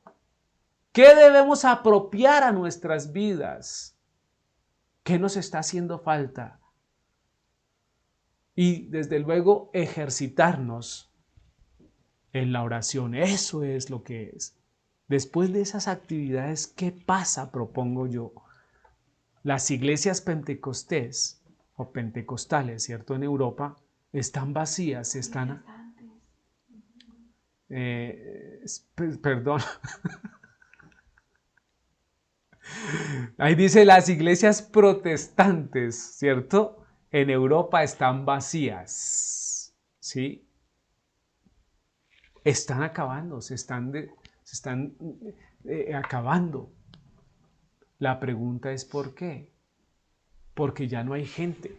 qué debemos apropiar a nuestras vidas, qué nos está haciendo falta. Y desde luego ejercitarnos en la oración. Eso es lo que es. Después de esas actividades, ¿qué pasa? Propongo yo. Las iglesias pentecostés o pentecostales, ¿cierto? En Europa están vacías, están... perdón. Ahí dice las iglesias protestantes, ¿cierto? En Europa están vacías, ¿sí? Están acabando, se están acabando. La pregunta es ¿por qué? Porque ya no hay gente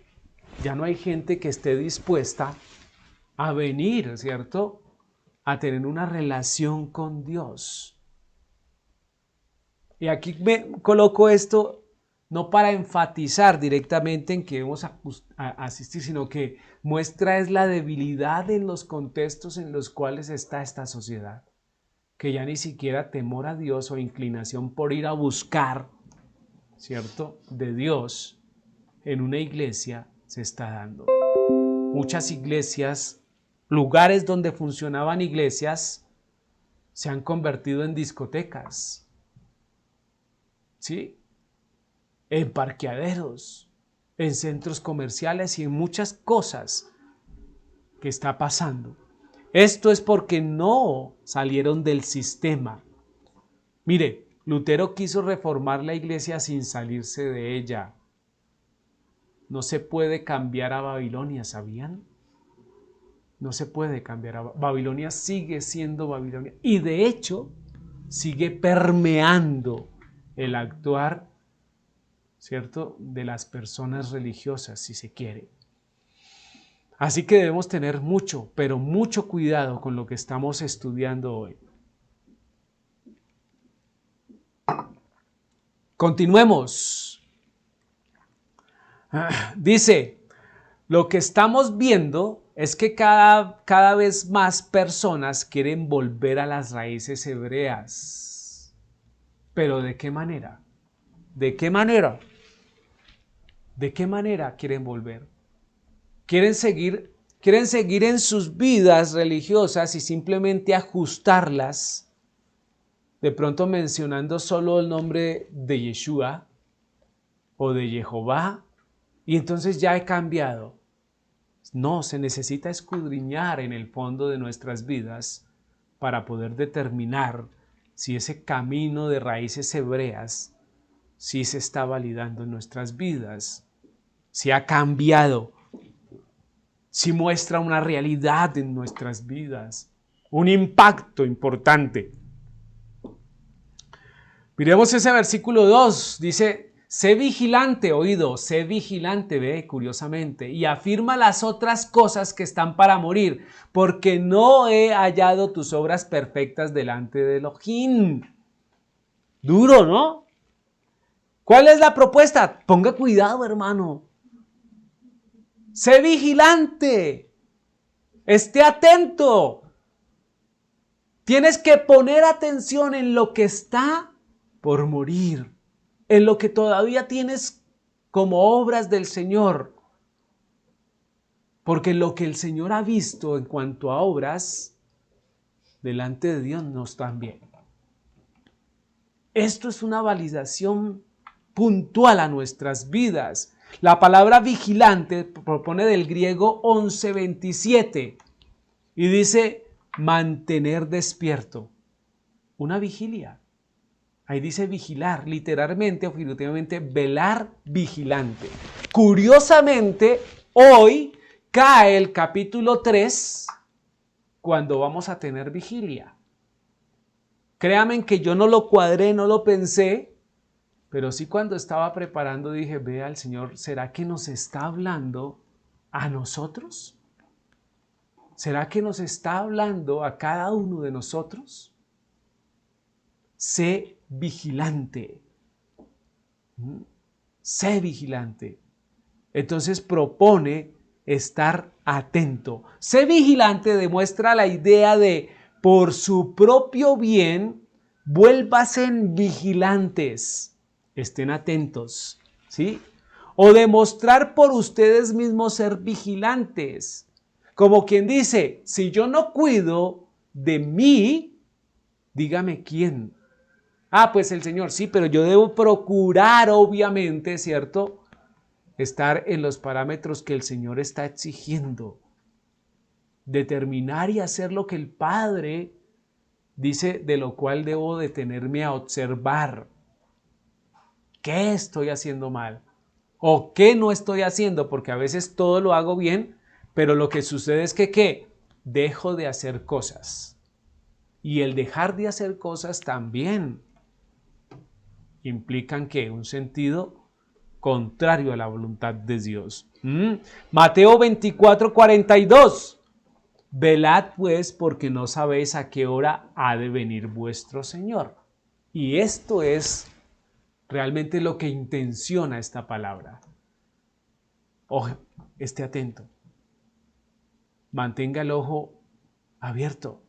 que esté dispuesta a venir, ¿cierto? A tener una relación con Dios. Y aquí me coloco esto no para enfatizar directamente en que debemos asistir, sino que muestra es la debilidad en los contextos en los cuales está esta sociedad, que ya ni siquiera temor a Dios o inclinación por ir a buscar, ¿cierto?, de Dios en una iglesia se está dando. Muchas iglesias, lugares donde funcionaban iglesias, se han convertido en discotecas, ¿sí?, en parqueaderos, en centros comerciales y en muchas cosas que está pasando. Esto es porque no salieron del sistema. Mire, Lutero quiso reformar la iglesia sin salirse de ella. No se puede cambiar a Babilonia, ¿sabían? No se puede cambiar a Babilonia, sigue siendo Babilonia. Y de hecho, sigue permeando el actuar, ¿cierto?, de las personas religiosas, si se quiere. Así que debemos tener mucho, pero mucho cuidado con lo que estamos estudiando hoy. Continuemos. Dice, lo que estamos viendo es que cada vez más personas quieren volver a las raíces hebreas. ¿Pero de qué manera? ¿De qué manera? ¿De qué manera quieren volver? Quieren seguir en sus vidas religiosas y simplemente ajustarlas, de pronto mencionando solo el nombre de Yeshua o de Jehová, y entonces ya he cambiado. No, se necesita escudriñar en el fondo de nuestras vidas para poder determinar si ese camino de raíces hebreas sí se está validando en nuestras vidas, si ha cambiado, si muestra una realidad en nuestras vidas, un impacto importante. Miremos ese versículo 2, dice, sé vigilante, oído, sé vigilante, ve, curiosamente, y afirma las otras cosas que están para morir, porque no he hallado tus obras perfectas delante de Elohim. Duro, ¿no? ¿Cuál es la propuesta? Ponga cuidado, hermano. Sé vigilante. Esté atento. Tienes que poner atención en lo que está por morir, en lo que todavía tienes como obras del Señor. Porque lo que el Señor ha visto en cuanto a obras, delante de Dios no están bien. Esto es una validación puntual a nuestras vidas. La palabra vigilante propone del griego 11:27 y dice mantener despierto. Una vigilia. Ahí dice vigilar, literalmente o figurativamente velar vigilante. Curiosamente, hoy cae el capítulo 3 cuando vamos a tener vigilia. Créanme que yo no lo cuadré, no lo pensé, pero sí cuando estaba preparando dije, vea el Señor, ¿será que nos está hablando a nosotros? ¿Será que nos está hablando a cada uno de nosotros? Sé vigilante. Sé vigilante. Entonces propone estar atento. Sé vigilante demuestra la idea de por su propio bien, vuélvanse vigilantes. Estén atentos, ¿sí? O demostrar por ustedes mismos ser vigilantes. Como quien dice, si yo no cuido de mí, dígame quién. Ah, pues el Señor, sí, pero yo debo procurar, obviamente, ¿cierto?, estar en los parámetros que el Señor está exigiendo. Determinar y hacer lo que el Padre dice, de lo cual debo detenerme a observar. ¿Qué estoy haciendo mal? ¿O qué no estoy haciendo? Porque a veces todo lo hago bien, pero lo que sucede es que ¿qué? Dejo de hacer cosas. Y el dejar de hacer cosas también implican que un sentido contrario a la voluntad de Dios. Mateo 24:42. Velad pues, porque no sabéis a qué hora ha de venir vuestro Señor. Y esto es realmente lo que intenciona esta palabra. Ojo, esté atento. Mantenga el ojo abierto.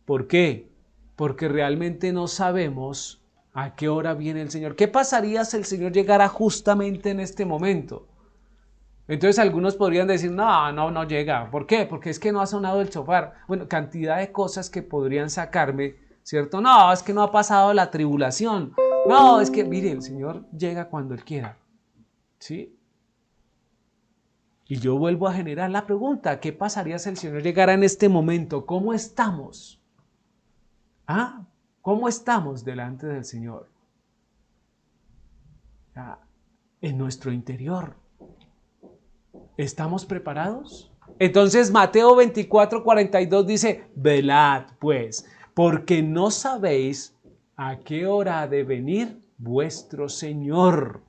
¿Por qué? Porque realmente no sabemos a qué hora viene el Señor. ¿Qué pasaría si el Señor llegara justamente en este momento? Entonces algunos podrían decir, no llega. ¿Por qué? Porque es que no ha sonado el shofar. Bueno, cantidad de cosas que podrían sacarme, ¿cierto? No, es que no ha pasado la tribulación. No, es que, mire, el Señor llega cuando Él quiera. ¿Sí? Y yo vuelvo a generar la pregunta, ¿qué pasaría si el Señor llegara en este momento? ¿Cómo estamos? ¿Cómo estamos delante del Señor? En nuestro interior. ¿Estamos preparados? Entonces Mateo 24:42 dice, velad pues, porque no sabéis a qué hora ha de venir vuestro Señor.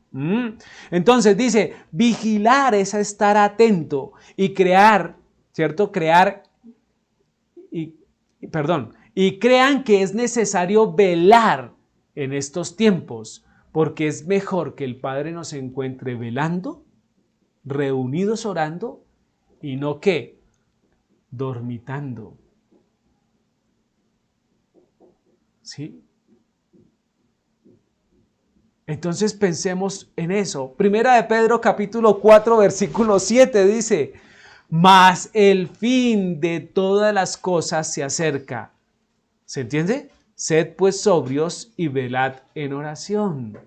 Entonces dice, vigilar es estar atento y crear, ¿cierto? Y crean que es necesario velar en estos tiempos, porque es mejor que el Padre nos encuentre velando, reunidos orando, y no que dormitando. ¿Sí? Entonces pensemos en eso. Primera de Pedro capítulo 4 versículo 7 dice, mas el fin de todas las cosas se acerca. ¿Se entiende? Sed pues sobrios y velad en oración.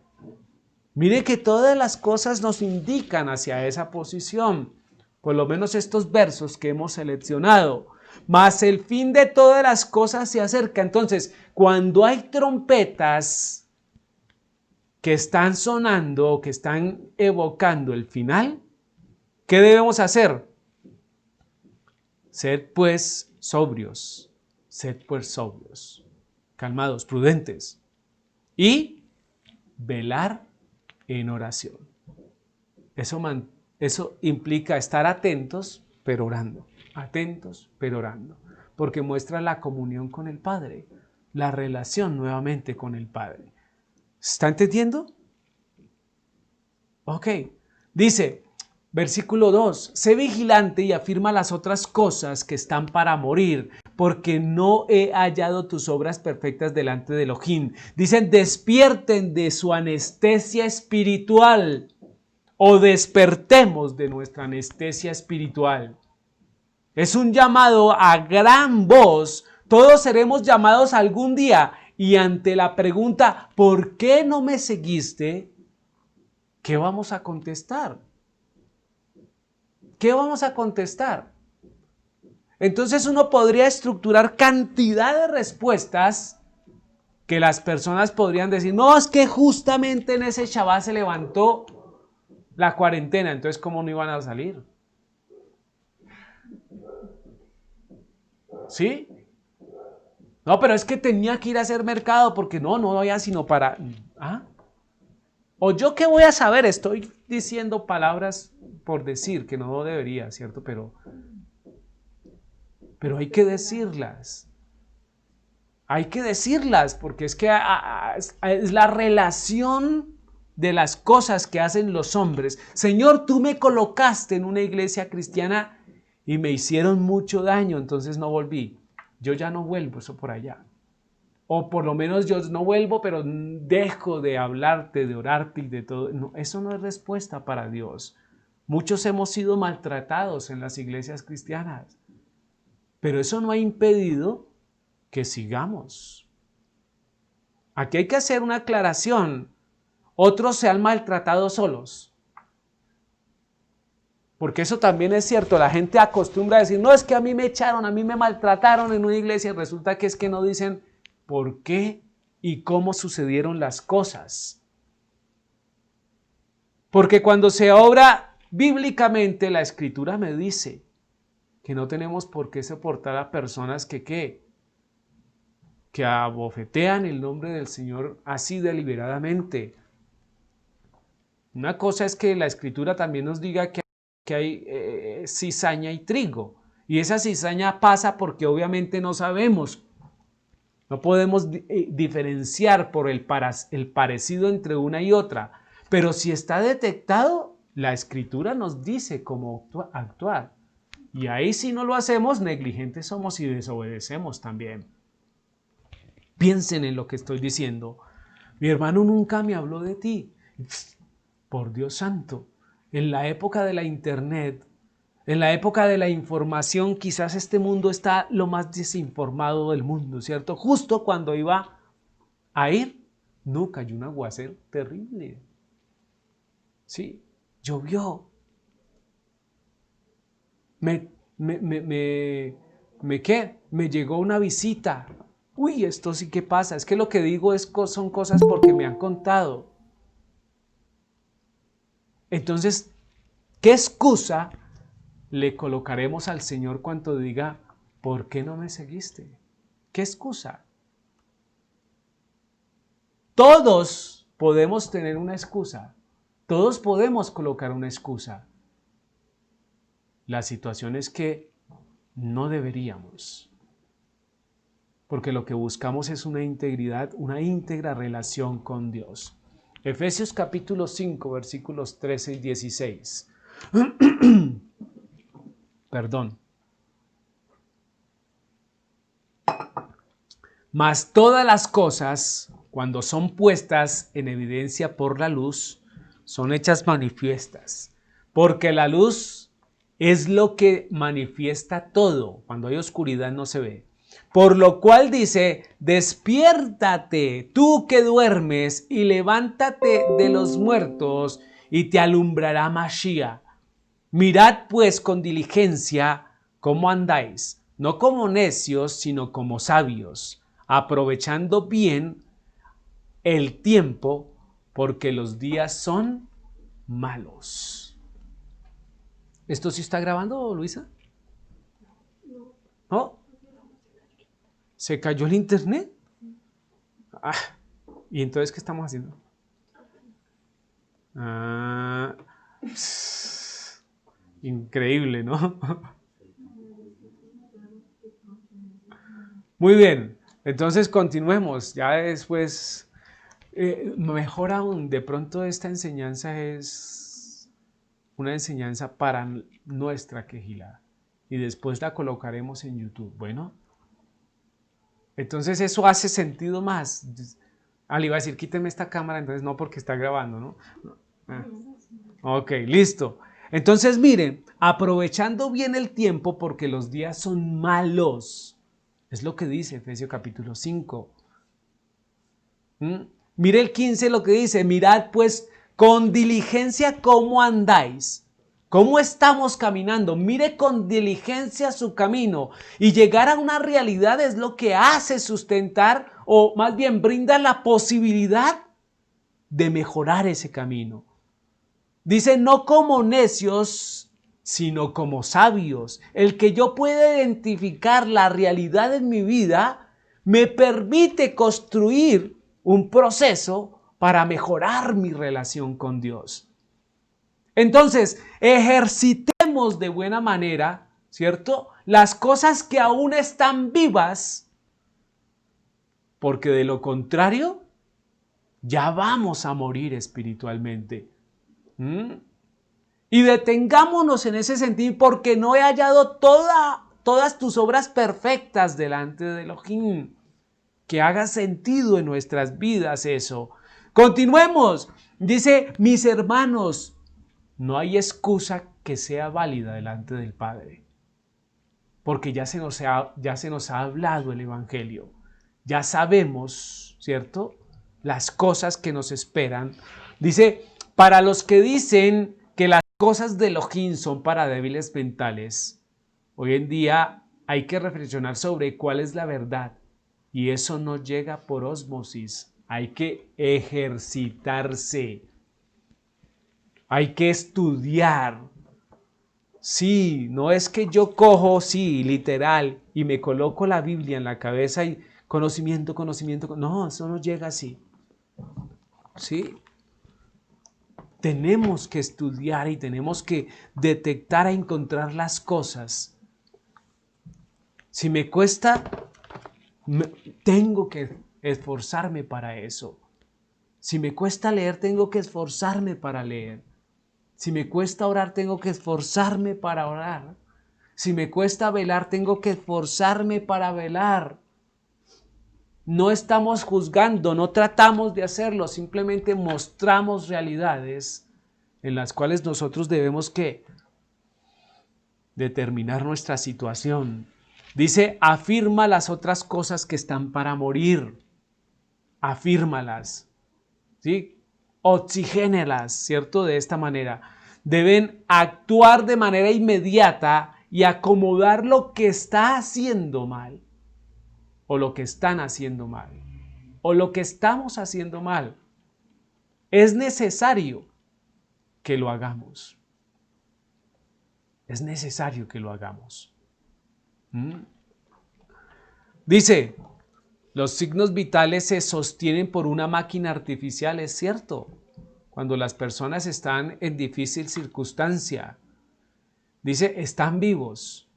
Mire que todas las cosas nos indican hacia esa posición, por lo menos estos versos que hemos seleccionado. Mas el fin de todas las cosas se acerca. Entonces, cuando hay trompetas que están sonando, que están evocando el final, ¿qué debemos hacer? Sed pues sobrios, calmados, prudentes y velar en oración. Eso implica estar atentos, pero orando. Atentos, pero orando. Porque muestra la comunión con el Padre, la relación nuevamente con el Padre. ¿Está entendiendo? Ok. Dice, versículo 2, sé vigilante y afirma las otras cosas que están para morir, porque no he hallado tus obras perfectas delante de Elohim. Dicen, despierten de su anestesia espiritual o despertemos de nuestra anestesia espiritual. Es un llamado a gran voz. Todos seremos llamados algún día y ante la pregunta, ¿por qué no me seguiste? ¿Qué vamos a contestar? ¿Qué vamos a contestar? Entonces uno podría estructurar cantidad de respuestas que las personas podrían decir, no, es que justamente en ese Shabbat se levantó la cuarentena, entonces ¿cómo no iban a salir? ¿Sí? No, pero es que tenía que ir a hacer mercado porque no había sino para... ¿O yo qué voy a saber? Estoy diciendo palabras por decir que no debería, ¿cierto? Pero hay que decirlas. Hay que decirlas porque es que es la relación de las cosas que hacen los hombres. Señor, tú me colocaste en una iglesia cristiana y me hicieron mucho daño, entonces no volví. Yo ya no vuelvo, eso por allá. O por lo menos yo no vuelvo, pero dejo de hablarte, de orarte y de todo. No, eso no es respuesta para Dios. Muchos hemos sido maltratados en las iglesias cristianas, pero eso no ha impedido que sigamos. Aquí hay que hacer una aclaración. Otros se han maltratado solos. Porque eso también es cierto. La gente acostumbra a decir, no, es que a mí me echaron, a mí me maltrataron en una iglesia. Y resulta que es que no dicen por qué y cómo sucedieron las cosas. Porque cuando se obra bíblicamente, la Escritura me dice que no tenemos por qué soportar a personas que abofetean el nombre del Señor así deliberadamente. Una cosa es que la Escritura también nos diga que hay cizaña y trigo, Y esa cizaña pasa porque obviamente no sabemos, no podemos diferenciar por el parecido entre una y otra. Pero si está detectado, la Escritura nos dice cómo actuar. Y ahí si no lo hacemos, negligentes somos y desobedecemos también. Piensen en lo que estoy diciendo. Mi hermano nunca me habló de ti. Por Dios santo, en la época de la internet, en la época de la información, quizás este mundo está lo más desinformado del mundo, ¿cierto? Justo cuando iba a ir, no, cayó un aguacero terrible. Sí, llovió. Me llegó una visita. Uy, esto sí que pasa. Es que lo que digo son cosas porque me han contado. Entonces, ¿qué excusa le colocaremos al Señor cuando diga, ¿por qué no me seguiste? ¿Qué excusa? Todos podemos tener una excusa. Todos podemos colocar una excusa. La situación es que no deberíamos. Porque lo que buscamos es una integridad, una íntegra relación con Dios. Efesios capítulo 5, versículos 13 y 16. Perdón. Mas todas las cosas, cuando son puestas en evidencia por la luz, son hechas manifiestas. Porque la luz es lo que manifiesta todo. Cuando hay oscuridad no se ve. Por lo cual dice, despiértate tú que duermes y levántate de los muertos y te alumbrará Mashiach. Mirad pues con diligencia cómo andáis, no como necios, sino como sabios, aprovechando bien el tiempo, porque los días son malos. ¿Esto sí está grabando, Luisa? ¿No? ¿Se cayó el internet? Ah, ¿y entonces qué estamos haciendo? Ah, increíble, ¿no? Muy bien, entonces continuemos. Ya después, mejor aún, de pronto esta enseñanza es una enseñanza para nuestra quejilá y después la colocaremos en YouTube. Bueno, entonces eso hace sentido más. Le iba a decir, quíteme esta cámara, entonces no, porque está grabando, ¿no? Ah. Ok, listo. Entonces miren, aprovechando bien el tiempo porque los días son malos. Es lo que dice Efesios capítulo 5. Mire el 15 lo que dice, mirad pues con diligencia cómo andáis, cómo estamos caminando, mire con diligencia su camino y llegar a una realidad es lo que hace sustentar o más bien brinda la posibilidad de mejorar ese camino. Dice, no como necios, sino como sabios. El que yo pueda identificar la realidad en mi vida me permite construir un proceso para mejorar mi relación con Dios. Entonces, ejercitemos de buena manera, ¿cierto? Las cosas que aún están vivas, porque de lo contrario, ya vamos a morir espiritualmente. Y detengámonos en ese sentido porque no he hallado todas tus obras perfectas delante de Elohim. Que haga sentido en nuestras vidas eso. Continuemos. Dice, mis hermanos, no hay excusa que sea válida delante del Padre. Porque ya se nos ha hablado el Evangelio. Ya sabemos, ¿cierto? Las cosas que nos esperan. Dice, para los que dicen que las cosas de Elohim son para débiles mentales, hoy en día hay que reflexionar sobre cuál es la verdad. Y eso no llega por ósmosis. Hay que ejercitarse. Hay que estudiar. Sí, no es que yo cojo, sí, literal, y me coloco la Biblia en la cabeza y conocimiento. No, eso no llega así. Sí. Tenemos que estudiar y tenemos que detectar e encontrar las cosas Si me cuesta, tengo que esforzarme para eso. Si me cuesta leer, tengo que esforzarme para leer. Si me cuesta orar, tengo que esforzarme para orar. Si me cuesta velar, tengo que esforzarme para velar. No estamos juzgando, no tratamos de hacerlo, simplemente mostramos realidades en las cuales nosotros debemos que determinar nuestra situación. Dice, afirma las otras cosas que están para morir. Afírmalas, ¿sí? Oxigénelas, ¿cierto? De esta manera. Deben actuar de manera inmediata y acomodar lo que está haciendo mal, o lo que están haciendo mal, o lo que estamos haciendo mal. Es necesario que lo hagamos. Es necesario que lo hagamos. Dice, los signos vitales se sostienen por una máquina artificial, es cierto. Cuando las personas están en difícil circunstancia, dice, están vivos,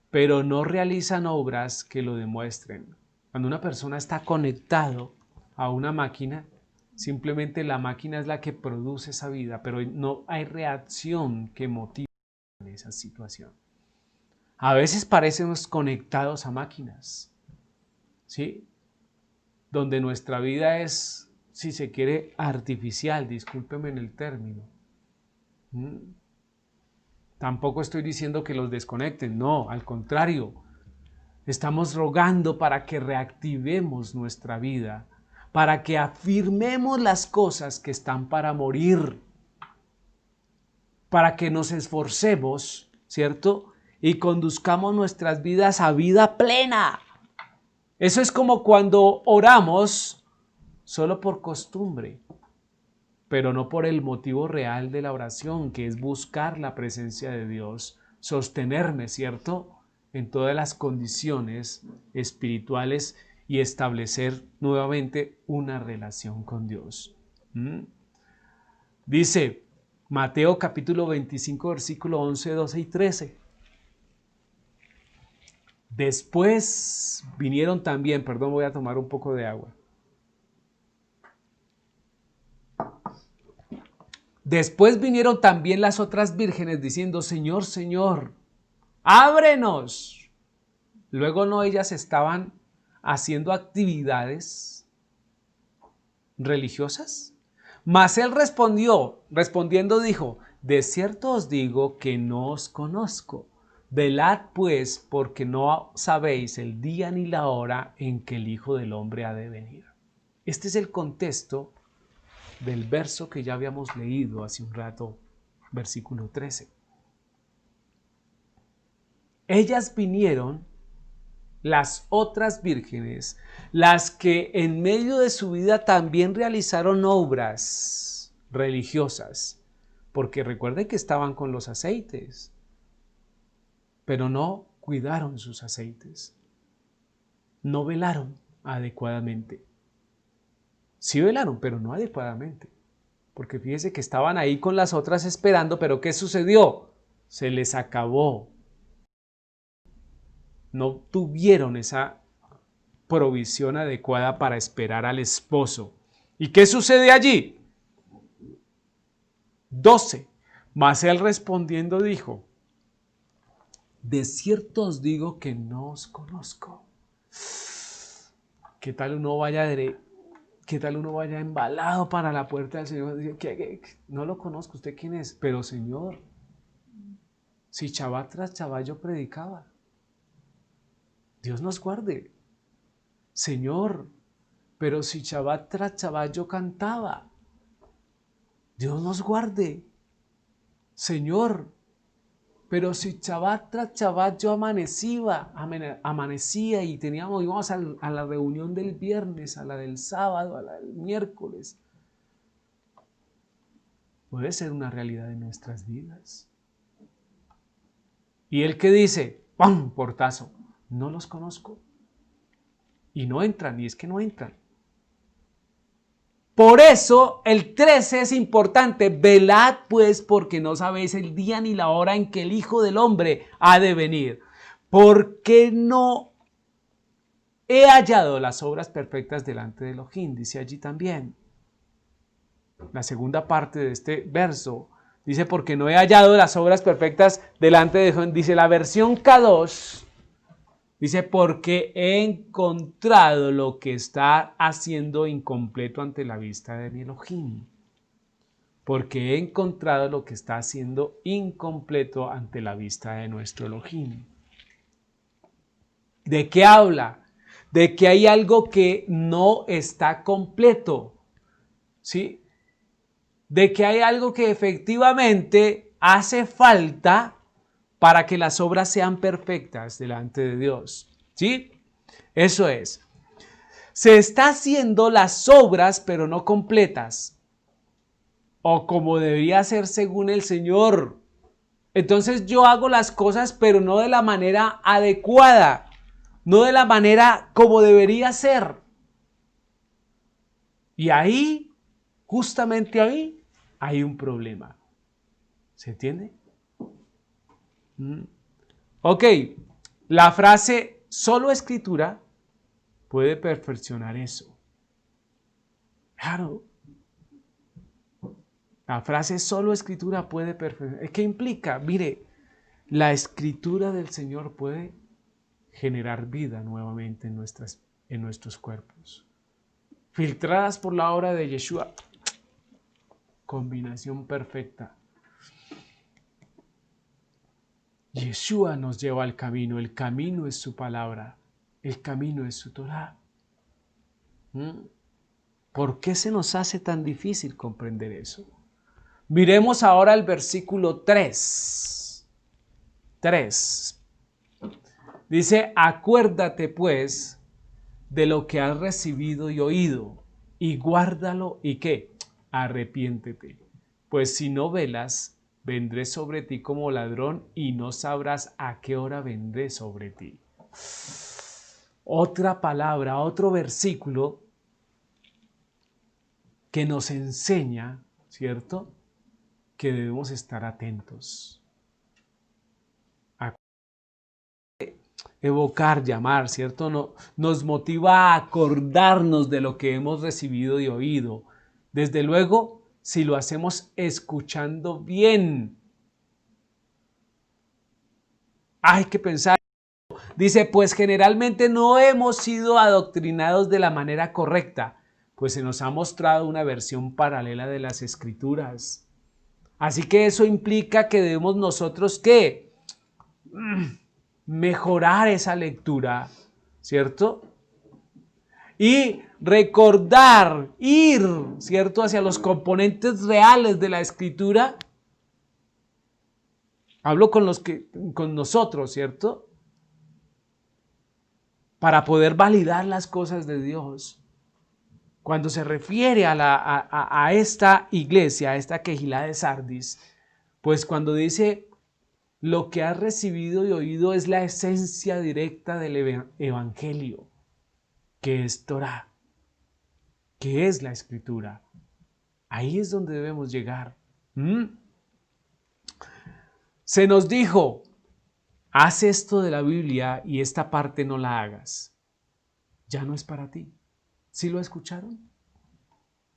pero no realizan obras que lo demuestren. Cuando una persona está conectado a una máquina, simplemente la máquina es la que produce esa vida, pero no hay reacción que motive esa situación. A veces parecemos conectados a máquinas, ¿sí? Donde nuestra vida es, si se quiere, artificial, discúlpeme en el término. Tampoco estoy diciendo que los desconecten, no, al contrario. Estamos rogando para que reactivemos nuestra vida, para que afirmemos las cosas que están para morir, para que nos esforcemos, ¿cierto? Y conduzcamos nuestras vidas a vida plena. Eso es como cuando oramos solo por costumbre, pero no por el motivo real de la oración, que es buscar la presencia de Dios, sostenerme, ¿cierto?, en todas las condiciones espirituales y establecer nuevamente una relación con Dios. Dice Mateo capítulo 25, versículo 11, 12 y 13. Después vinieron también, perdón, voy a tomar un poco de agua. Después vinieron también las otras vírgenes diciendo, Señor, Señor, ábrenos. Luego no ellas estaban haciendo actividades religiosas. Mas él respondiendo dijo, de cierto os digo que no os conozco. Velad pues, porque no sabéis el día ni la hora en que el Hijo del Hombre ha de venir. Este es el contexto del verso que ya habíamos leído hace un rato, versículo 13. Ellas vinieron, las otras vírgenes, las que en medio de su vida también realizaron obras religiosas, porque recuerden que estaban con los aceites, pero no cuidaron sus aceites, no velaron adecuadamente. Sí velaron, pero no adecuadamente, porque fíjese que estaban ahí con las otras esperando, pero ¿qué sucedió? Se les acabó. No tuvieron esa provisión adecuada para esperar al esposo. ¿Y qué sucede allí? 12. Mas él respondiendo dijo, de cierto os digo que no os conozco. ¿Qué tal uno vaya embalado para la puerta del Señor? Dice, no lo conozco, ¿usted quién es? Pero Señor, si Shabbat tras Shabbat yo predicaba. Dios nos guarde. Señor, pero si Shabbat tras Shabbat yo cantaba. Dios nos guarde. Señor, pero si Shabbat tras Shabbat yo amanecía y íbamos a la reunión del viernes, a la del sábado, a la del miércoles. Puede ser una realidad de nuestras vidas. Y él que dice, ¡pam! Portazo, no los conozco. Y no entran, y es que no entran. Por eso el 13 es importante. Velad pues, porque no sabéis el día ni la hora en que el Hijo del Hombre ha de venir. porque no he hallado las obras perfectas delante de Elohim, dice allí también. La segunda parte de este verso dice, porque no he hallado las obras perfectas delante de Elohim. Dice la versión K2, dice, porque he encontrado lo que está haciendo incompleto ante la vista de mi Elohim. Porque he encontrado lo que está haciendo incompleto ante la vista de nuestro Elohim. ¿De qué habla? De que hay algo que no está completo, ¿sí? De que hay algo que efectivamente hace falta para que las obras sean perfectas delante de Dios, ¿sí? Eso es. Se está haciendo las obras, pero no completas, o como debería ser según el Señor. Entonces yo hago las cosas, pero no de la manera adecuada, no de la manera como debería ser. Y ahí, justamente ahí, hay un problema. ¿Se entiende? Ok, la frase solo escritura puede perfeccionar eso. Claro. La frase solo escritura puede perfeccionar. ¿Qué implica? Mire, la escritura del Señor puede generar vida nuevamente en nuestros cuerpos. Filtradas por la obra de Yeshua. Combinación perfecta. Yeshua nos lleva al camino. El camino es su palabra. El camino es su Torah. ¿Por qué se nos hace tan difícil comprender eso? Miremos ahora el versículo 3. 3. Dice, acuérdate pues de lo que has recibido y oído, y guárdalo, ¿y qué? Arrepiéntete, pues si no velas, vendré sobre ti como ladrón y no sabrás a qué hora vendré sobre ti. Otra palabra, otro versículo que nos enseña, ¿cierto?, que debemos estar atentos. Evocar, llamar, ¿cierto? Nos motiva a acordarnos de lo que hemos recibido y oído. Desde luego, si lo hacemos escuchando bien. Hay que pensar. Dice, pues generalmente no hemos sido adoctrinados de la manera correcta, pues se nos ha mostrado una versión paralela de las Escrituras. Así que eso implica que debemos nosotros, ¿qué? Mejorar esa lectura, ¿cierto? Y recordar, ir, ¿cierto?, hacia los componentes reales de la Escritura. Hablo con nosotros, ¿cierto? Para poder validar las cosas de Dios. Cuando se refiere a esta iglesia, a esta Kehilá de Sardis, pues cuando dice lo que has recibido y oído es la esencia directa del evangelio, que es Torah, que es la Escritura. Ahí es donde debemos llegar. Se nos dijo, haz esto de la Biblia y esta parte no la hagas. Ya no es para ti. ¿Sí lo escucharon?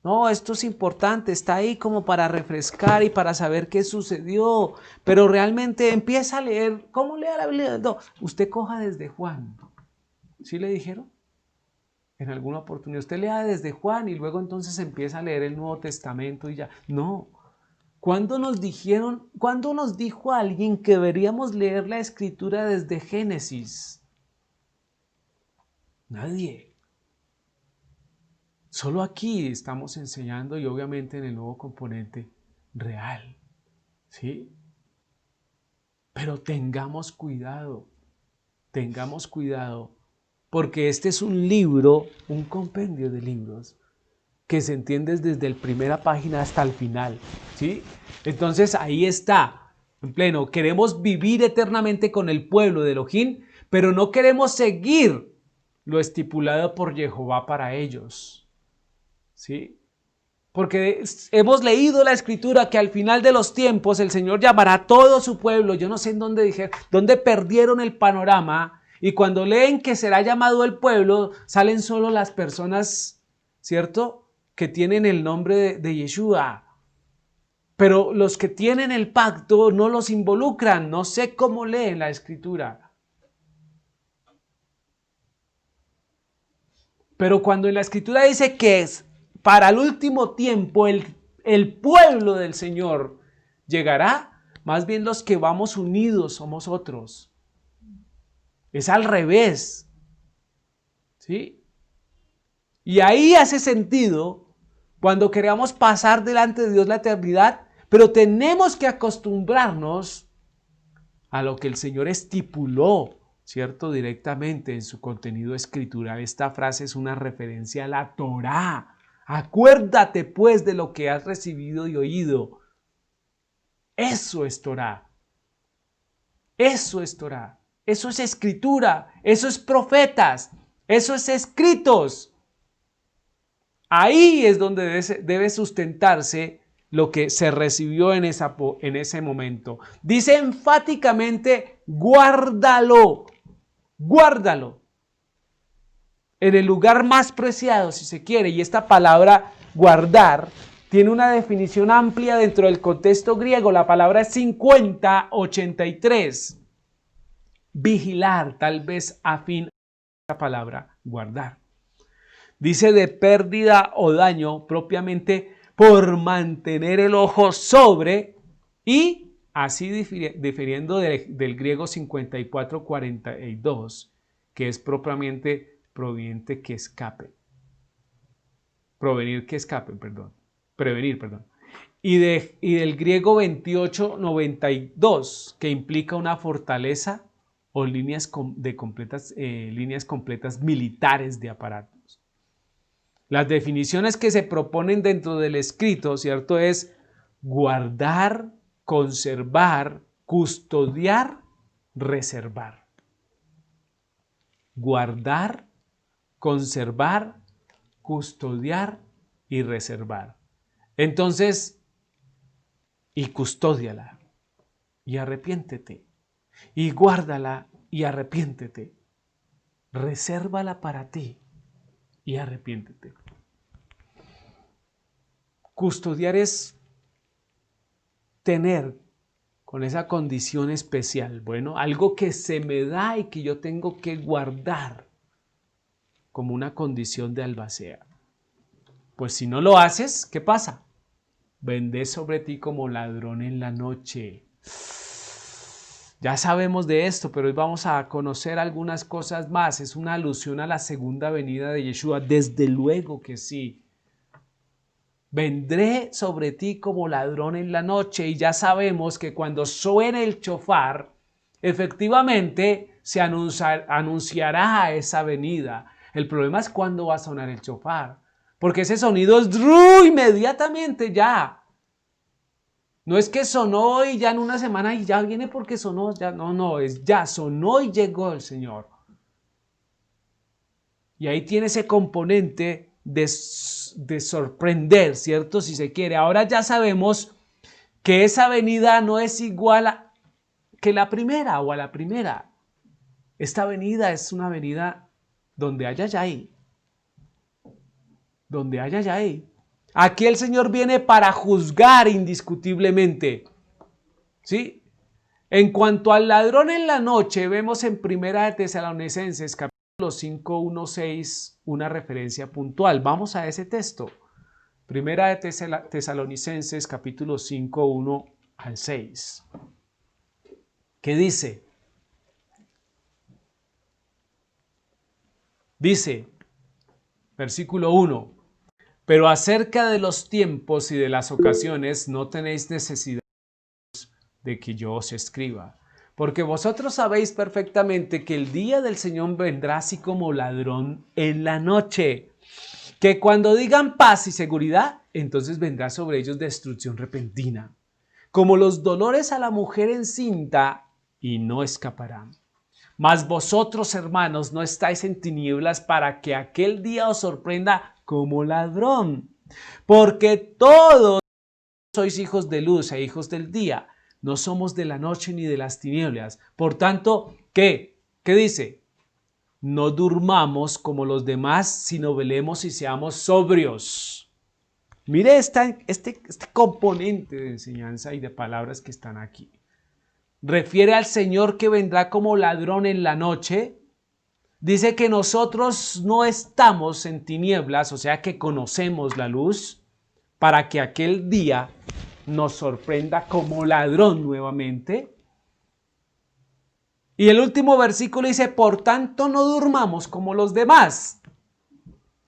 No, esto es importante, está ahí como para refrescar y para saber qué sucedió, pero realmente empieza a leer. ¿Cómo lea la Biblia? No, usted coja desde Juan. ¿Sí le dijeron? En alguna oportunidad, usted lea desde Juan y luego entonces empieza a leer el Nuevo Testamento y ya. No. ¿Cuándo nos dijo alguien que deberíamos leer la Escritura desde Génesis? Nadie. Solo aquí estamos enseñando y obviamente en el nuevo componente real, ¿sí? Pero tengamos cuidado, porque este es un libro, un compendio de libros que se entiende desde la primera página hasta el final, ¿sí? Entonces ahí está, en pleno, queremos vivir eternamente con el pueblo de Elohim, pero no queremos seguir lo estipulado por Jehová para ellos, ¿sí? Porque hemos leído la Escritura que al final de los tiempos el Señor llamará a todo su pueblo. Yo no sé en dónde perdieron el panorama. Y cuando leen que será llamado el pueblo, salen solo las personas, ¿cierto?, que tienen el nombre de Yeshua. Pero los que tienen el pacto no los involucran. No sé cómo leen la Escritura. Pero cuando en la Escritura dice que es para el último tiempo el pueblo del Señor llegará, más bien los que vamos unidos somos otros. Es al revés. ¿Sí? Y ahí hace sentido cuando queramos pasar delante de Dios la eternidad, pero tenemos que acostumbrarnos a lo que el Señor estipuló, ¿cierto?, directamente en su contenido escritural. Esta frase es una referencia a la Torá. Acuérdate pues de lo que has recibido y oído. Eso es Torá. Eso es Torá. Eso es escritura. Eso es profetas. Eso es escritos. Ahí es donde debe sustentarse lo que se recibió en ese momento. Dice enfáticamente, guárdalo, guárdalo. En el lugar más preciado, si se quiere. Y esta palabra guardar tiene una definición amplia dentro del contexto griego. La palabra es 5083. Vigilar, tal vez afín a esta palabra, guardar. Dice de pérdida o daño propiamente por mantener el ojo sobre y así difiriendo del griego 5442, que es propiamente proveniente que escape. Prevenir, perdón. Y del griego 2892, que implica una fortaleza o líneas completas militares de aparatos. Las definiciones que se proponen dentro del escrito, ¿cierto?, es guardar, conservar, custodiar, reservar. Guardar, conservar, custodiar y reservar. Entonces, y custódiala y arrepiéntete. Y guárdala y arrepiéntete. Resérvala para ti y arrepiéntete. Custodiar es tener con esa condición especial, bueno, algo que se me da y que yo tengo que guardar como una condición de albacea. Pues si no lo haces, ¿qué pasa? Vendré sobre ti como ladrón en la noche. Ya sabemos de esto, pero hoy vamos a conocer algunas cosas más. Es una alusión a la segunda venida de Yeshua. Desde luego que sí. Vendré sobre ti como ladrón en la noche. Y ya sabemos que cuando suene el shofar, efectivamente se anunciará esa venida. El problema es cuándo va a sonar el shofar. Porque ese sonido es inmediatamente ya. No es que sonó y ya en una semana y ya viene porque sonó, ya no, es ya sonó y llegó el Señor. Y ahí tiene ese componente de sorprender, ¿cierto? Si se quiere. Ahora ya sabemos que esa venida no es igual que la primera o a la primera. Esta venida es una venida donde haya Yahí. Donde haya Yahí. Aquí el Señor viene para juzgar indiscutiblemente. ¿Sí? En cuanto al ladrón en la noche, vemos en Primera de Tesalonicenses, capítulo 5, 1, 6, una referencia puntual. Vamos a ese texto. Primera de Tesalonicenses, capítulo 5, 1 al 6. ¿Qué dice? Dice, versículo 1. Pero acerca de los tiempos y de las ocasiones no tenéis necesidad de que yo os escriba, porque vosotros sabéis perfectamente que el día del Señor vendrá así como ladrón en la noche, que cuando digan paz y seguridad, entonces vendrá sobre ellos destrucción repentina, como los dolores a la mujer encinta, y no escaparán. Mas vosotros, hermanos, no estáis en tinieblas para que aquel día os sorprenda como ladrón. Porque todos sois hijos de luz e hijos del día. No somos de la noche ni de las tinieblas. Por tanto, ¿qué? ¿Qué dice? No durmamos como los demás, sino velemos y seamos sobrios. Mire este componente de enseñanza y de palabras que están aquí. Refiere al Señor que vendrá como ladrón en la noche. Dice que nosotros no estamos en tinieblas, o sea que conocemos la luz, para que aquel día nos sorprenda como ladrón nuevamente. Y el último versículo dice, por tanto no durmamos como los demás.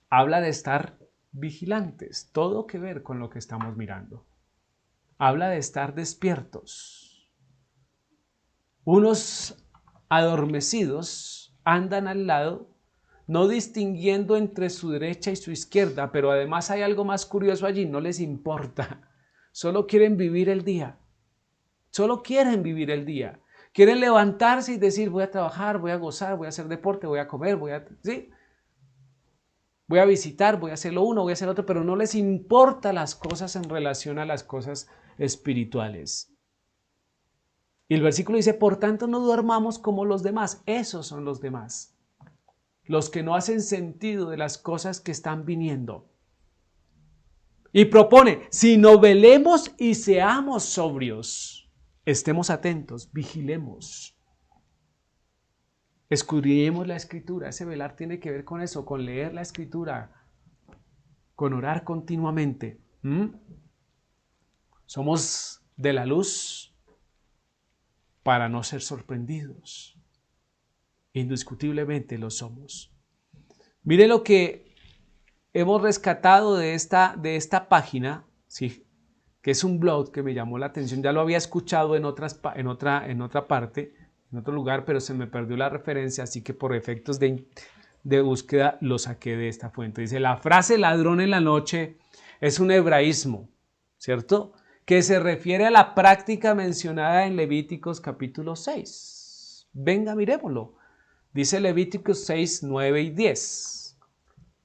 Habla de estar vigilantes, todo que ver con lo que estamos mirando. Habla de estar despiertos. Unos adormecidos andan al lado, no distinguiendo entre su derecha y su izquierda, pero además hay algo más curioso allí, no les importa. Solo quieren vivir el día. Solo quieren vivir el día. Quieren levantarse y decir, voy a trabajar, voy a gozar, voy a hacer deporte, voy a comer, ¿sí? Voy a visitar, voy a hacer lo uno, voy a hacer lo otro, pero no les importa las cosas en relación a las cosas espirituales. Y el versículo dice, por tanto no duermamos como los demás. Esos son los demás. Los que no hacen sentido de las cosas que están viniendo. Y propone, si no velemos y seamos sobrios, estemos atentos, vigilemos. Escudriñemos la Escritura. Ese velar tiene que ver con eso, con leer la Escritura, con orar continuamente. Somos de la luz para no ser sorprendidos. Indiscutiblemente lo somos. Mire lo que hemos rescatado de esta página, ¿sí? Que es un blog que me llamó la atención. Ya lo había escuchado en otra parte, en otro lugar, pero se me perdió la referencia, así que por efectos de búsqueda lo saqué de esta fuente. Dice, la frase ladrón en la noche es un hebraísmo, ¿cierto? Que se refiere a la práctica mencionada en Levíticos capítulo 6. Venga, miremoslo. Dice Levíticos 6, 9 y 10.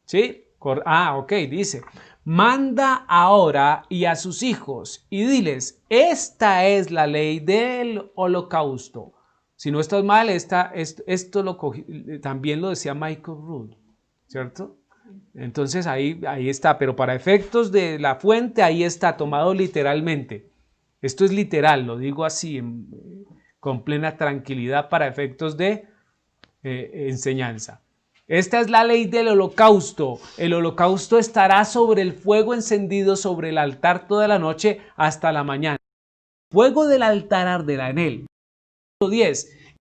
¿Sí? Ok, dice, manda ahora y a sus hijos y diles, esta es la ley del holocausto. Si no estás mal, esto también lo decía Michael Rood, ¿cierto? Entonces ahí está, pero para efectos de la fuente, ahí está tomado literalmente. Esto es literal, lo digo así, con plena tranquilidad para efectos de enseñanza. Esta es la ley del holocausto. El holocausto estará sobre el fuego encendido sobre el altar toda la noche hasta la mañana. El fuego del altar arderá en él. 10. El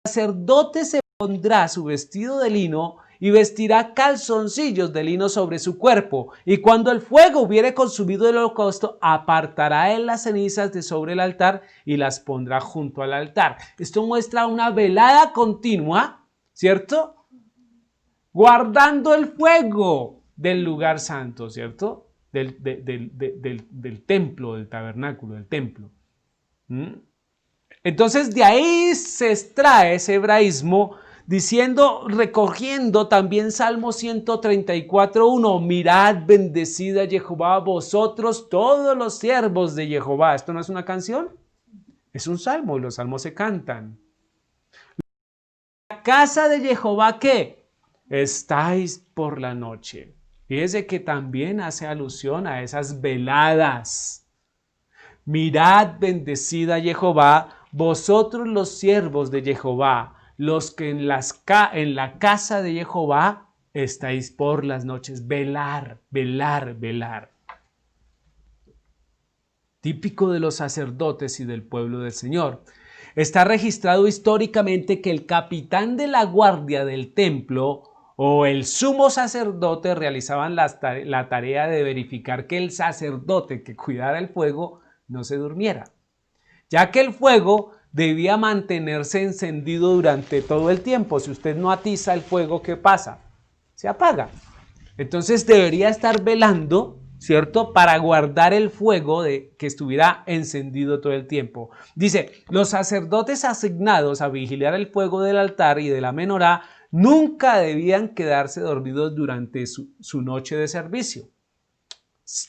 sacerdote se pondrá su vestido de lino y vestirá calzoncillos de lino sobre su cuerpo. Y cuando el fuego hubiere consumido el holocausto, apartará él las cenizas de sobre el altar y las pondrá junto al altar. Esto muestra una velada continua, ¿cierto? Guardando el fuego del lugar santo, ¿cierto? Del templo, del tabernáculo, del templo. Entonces de ahí se extrae ese hebraísmo diciendo, recogiendo también Salmo 134:1, mirad, bendecida Jehová, vosotros todos los siervos de Jehová. ¿Esto no es una canción? Es un salmo y los salmos se cantan. La casa de Jehová, ¿qué? Estáis por la noche. Fíjese que también hace alusión a esas veladas. Mirad, bendecida Jehová, vosotros los siervos de Jehová, los que en la casa de Jehová estáis por las noches. Velar, velar, velar. Típico de los sacerdotes y del pueblo del Señor. Está registrado históricamente que el capitán de la guardia del templo o el sumo sacerdote realizaban la tarea de verificar que el sacerdote que cuidara el fuego no se durmiera, ya que el fuego debía mantenerse encendido durante todo el tiempo. Si usted no atiza el fuego, ¿qué pasa? Se apaga. Entonces debería estar velando, ¿cierto? Para guardar el fuego que estuviera encendido todo el tiempo. Dice, los sacerdotes asignados a vigilar el fuego del altar y de la menorá nunca debían quedarse dormidos durante su noche de servicio.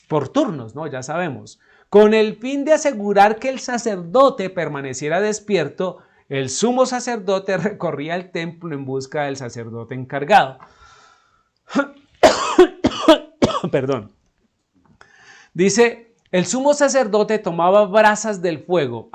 por turnos, ¿no? Ya sabemos. Con el fin de asegurar que el sacerdote permaneciera despierto, el sumo sacerdote recorría el templo en busca del sacerdote encargado. Perdón. Dice, el sumo sacerdote tomaba brasas del fuego.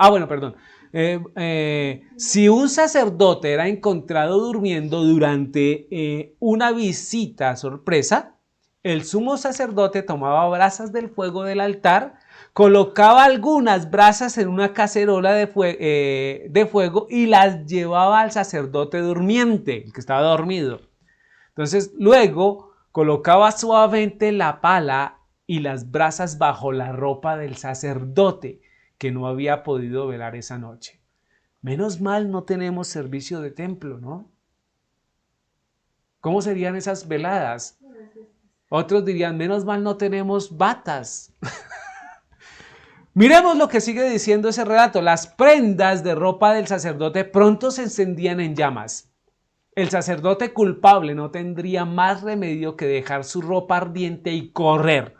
Si un sacerdote era encontrado durmiendo durante una visita sorpresa, el sumo sacerdote tomaba brasas del fuego del altar, colocaba algunas brasas en una cacerola de fuego y las llevaba al sacerdote durmiente, el que estaba dormido. Entonces, luego colocaba suavemente la pala y las brasas bajo la ropa del sacerdote, que no había podido velar esa noche. Menos mal no tenemos servicio de templo, ¿no? ¿Cómo serían esas veladas? Otros dirían, menos mal no tenemos batas. Miremos lo que sigue diciendo ese relato. Las prendas de ropa del sacerdote pronto se encendían en llamas. El sacerdote culpable no tendría más remedio que dejar su ropa ardiente y correr,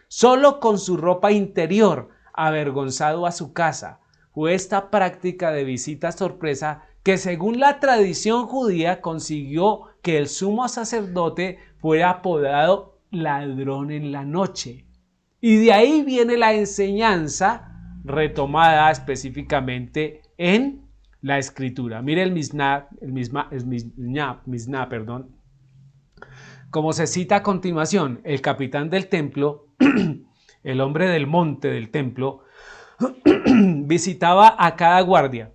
solo con su ropa interior, avergonzado a su casa. Fue esta práctica de visita sorpresa que, según la tradición judía, consiguió que el sumo sacerdote fuera apodado ladrón en la noche. Y de ahí viene la enseñanza retomada específicamente en la escritura. Mire el Misná, como se cita a continuación, el capitán del templo, el hombre del monte del templo, visitaba a cada guardia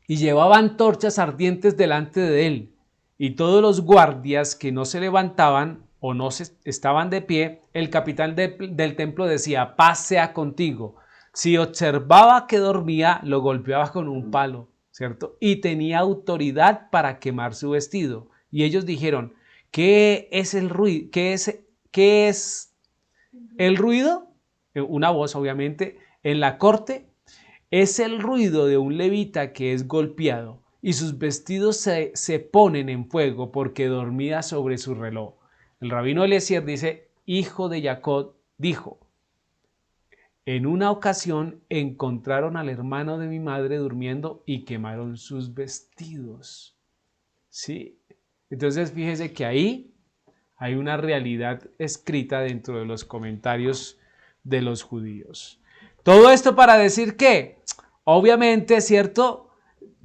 y llevaba antorchas ardientes delante de él, y todos los guardias que no se levantaban o no estaban de pie, el capitán del templo decía, paz sea contigo. Si observaba que dormía, lo golpeaba con un palo, ¿cierto? Y tenía autoridad para quemar su vestido. Y ellos dijeron, ¿qué es el ruido? ¿Qué es el ruido? Una voz, obviamente, en la corte. Es el ruido de un levita que es golpeado y sus vestidos se ponen en fuego porque dormía sobre su reloj. El rabino Eliezer dice, hijo de Jacob, dijo, en una ocasión encontraron al hermano de mi madre durmiendo y quemaron sus vestidos. ¿Sí? Entonces fíjese que ahí hay una realidad escrita dentro de los comentarios de los judíos. Todo esto para decir que, obviamente, ¿cierto?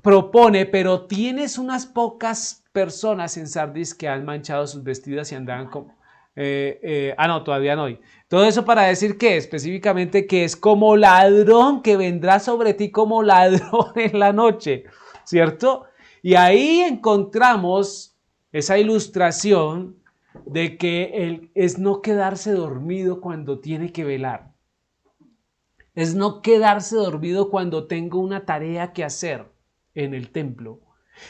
Propone, pero tienes unas pocas personas en Sardis que han manchado sus vestidos y andaban como... no, todavía no. Todo eso para decir que específicamente que es como ladrón que vendrá sobre ti como ladrón en la noche, ¿cierto? Y ahí encontramos esa ilustración de que es no quedarse dormido cuando tiene que velar. Es no quedarse dormido cuando tengo una tarea que hacer en el templo.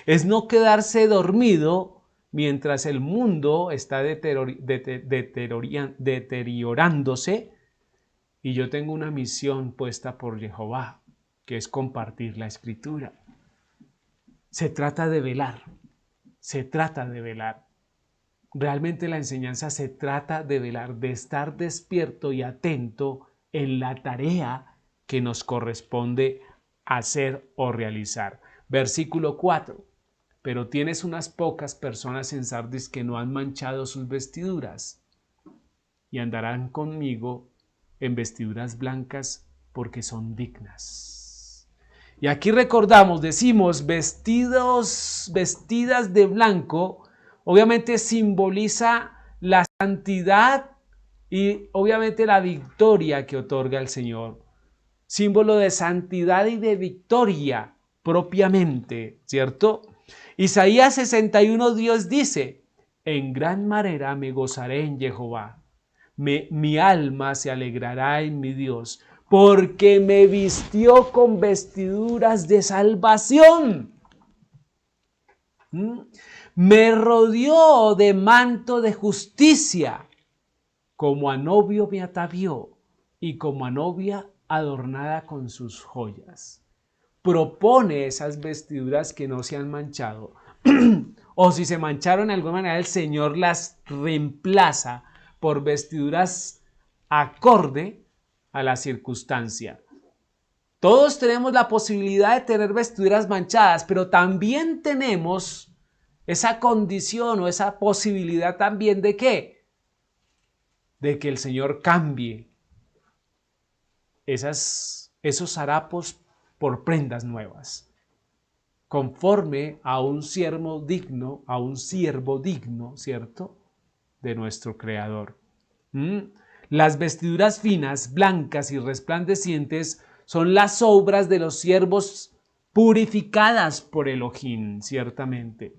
Es no quedarse dormido mientras el mundo está deteriorándose y yo tengo una misión puesta por Jehová, que es compartir la escritura. Se trata de velar, se trata de velar. Realmente la enseñanza se trata de velar, de estar despierto y atento en la tarea que nos corresponde hacer o realizar. Versículo 4. Pero tienes unas pocas personas en Sardis que no han manchado sus vestiduras y andarán conmigo en vestiduras blancas porque son dignas. Y aquí recordamos, decimos vestidas de blanco, obviamente simboliza la santidad y obviamente la victoria que otorga el Señor. Símbolo de santidad y de victoria propiamente, ¿cierto? Isaías 61, Dios dice, en gran manera me gozaré en Jehová. Mi alma se alegrará en mi Dios, porque me vistió con vestiduras de salvación. Me rodeó de manto de justicia, como a novio me atavió y como a novia adornada con sus joyas. Propone esas vestiduras que no se han manchado o si se mancharon de alguna manera el Señor las reemplaza por vestiduras acorde a la circunstancia. Todos tenemos la posibilidad de tener vestiduras manchadas, pero también tenemos esa condición o esa posibilidad también ¿de qué? De que el Señor cambie esos harapos por prendas nuevas, conforme a un siervo digno, ¿cierto? De nuestro Creador. Las vestiduras finas, blancas y resplandecientes son las obras de los siervos purificadas por Elohim, ciertamente.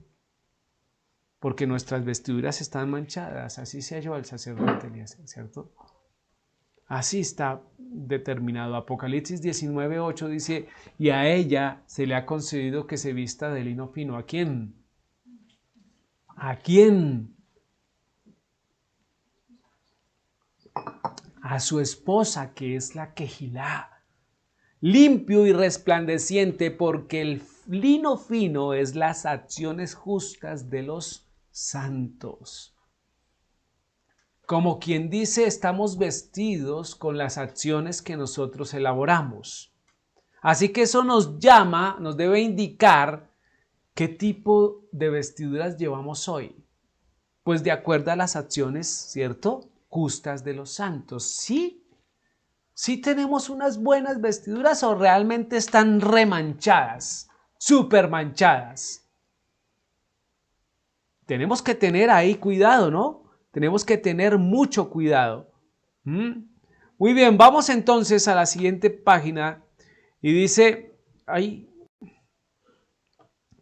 Porque nuestras vestiduras están manchadas, así se halló el sacerdote Elías, ¿cierto? Así está determinado. Apocalipsis 19:8 dice, y a ella se le ha concedido que se vista de lino fino. ¿A quién? ¿A quién? A su esposa, que es la Quejilá. Limpio y resplandeciente, porque el lino fino es las acciones justas de los santos. Como quien dice, estamos vestidos con las acciones que nosotros elaboramos. Así que eso nos debe indicar qué tipo de vestiduras llevamos hoy. Pues de acuerdo a las acciones, ¿cierto?, justas de los santos. ¿Sí tenemos unas buenas vestiduras o realmente están remanchadas, súper manchadas? Tenemos que tener ahí cuidado, ¿no? Tenemos que tener mucho cuidado. Muy bien, vamos entonces a la siguiente página y dice,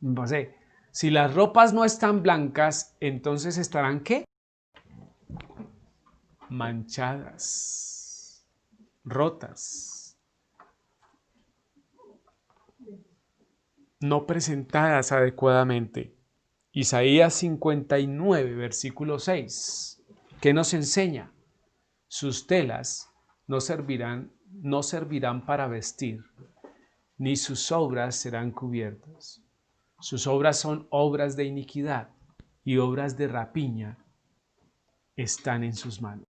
no sé, si las ropas no están blancas, entonces estarán ¿qué? Manchadas, rotas, no presentadas adecuadamente. Isaías 59, versículo 6, ¿qué nos enseña? Sus telas no servirán para vestir, ni sus obras serán cubiertas. Sus obras son obras de iniquidad y obras de rapiña están en sus manos.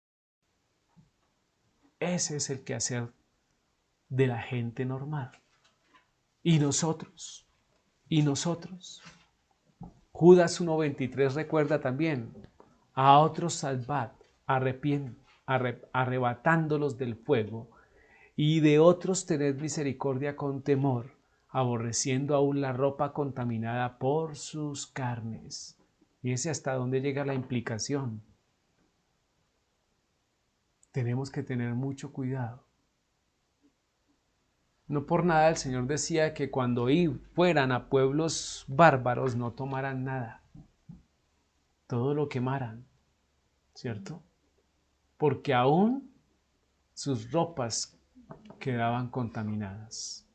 Ese es el quehacer de la gente normal. Y nosotros. Judas 1:23 recuerda también, a otros salvad, arrebatándolos del fuego, y de otros tened misericordia con temor, aborreciendo aún la ropa contaminada por sus carnes. Fíjense hasta dónde llega la implicación. Tenemos que tener mucho cuidado. No por nada el Señor decía que cuando fueran a pueblos bárbaros no tomaran nada. Todo lo quemaran, ¿cierto? Porque aún sus ropas quedaban contaminadas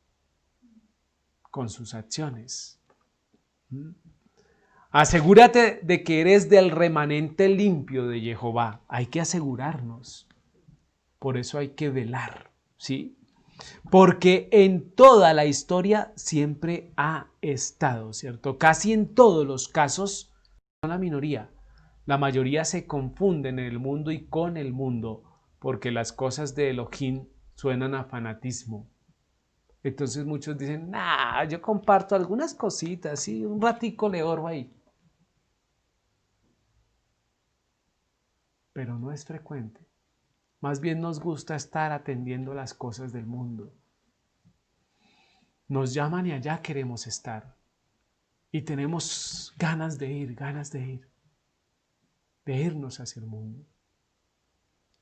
con sus acciones. Asegúrate de que eres del remanente limpio de Jehová. Hay que asegurarnos. Por eso hay que velar, ¿sí? Porque en toda la historia siempre ha estado, ¿cierto? Casi en todos los casos son la minoría. La mayoría se confunden en el mundo y con el mundo, porque las cosas de Elohim suenan a fanatismo. Entonces muchos dicen, yo comparto algunas cositas, sí, un ratico le orbo ahí. Pero no es frecuente. Más bien nos gusta estar atendiendo las cosas del mundo. Nos llaman y allá queremos estar. Y tenemos ganas de irnos hacia el mundo,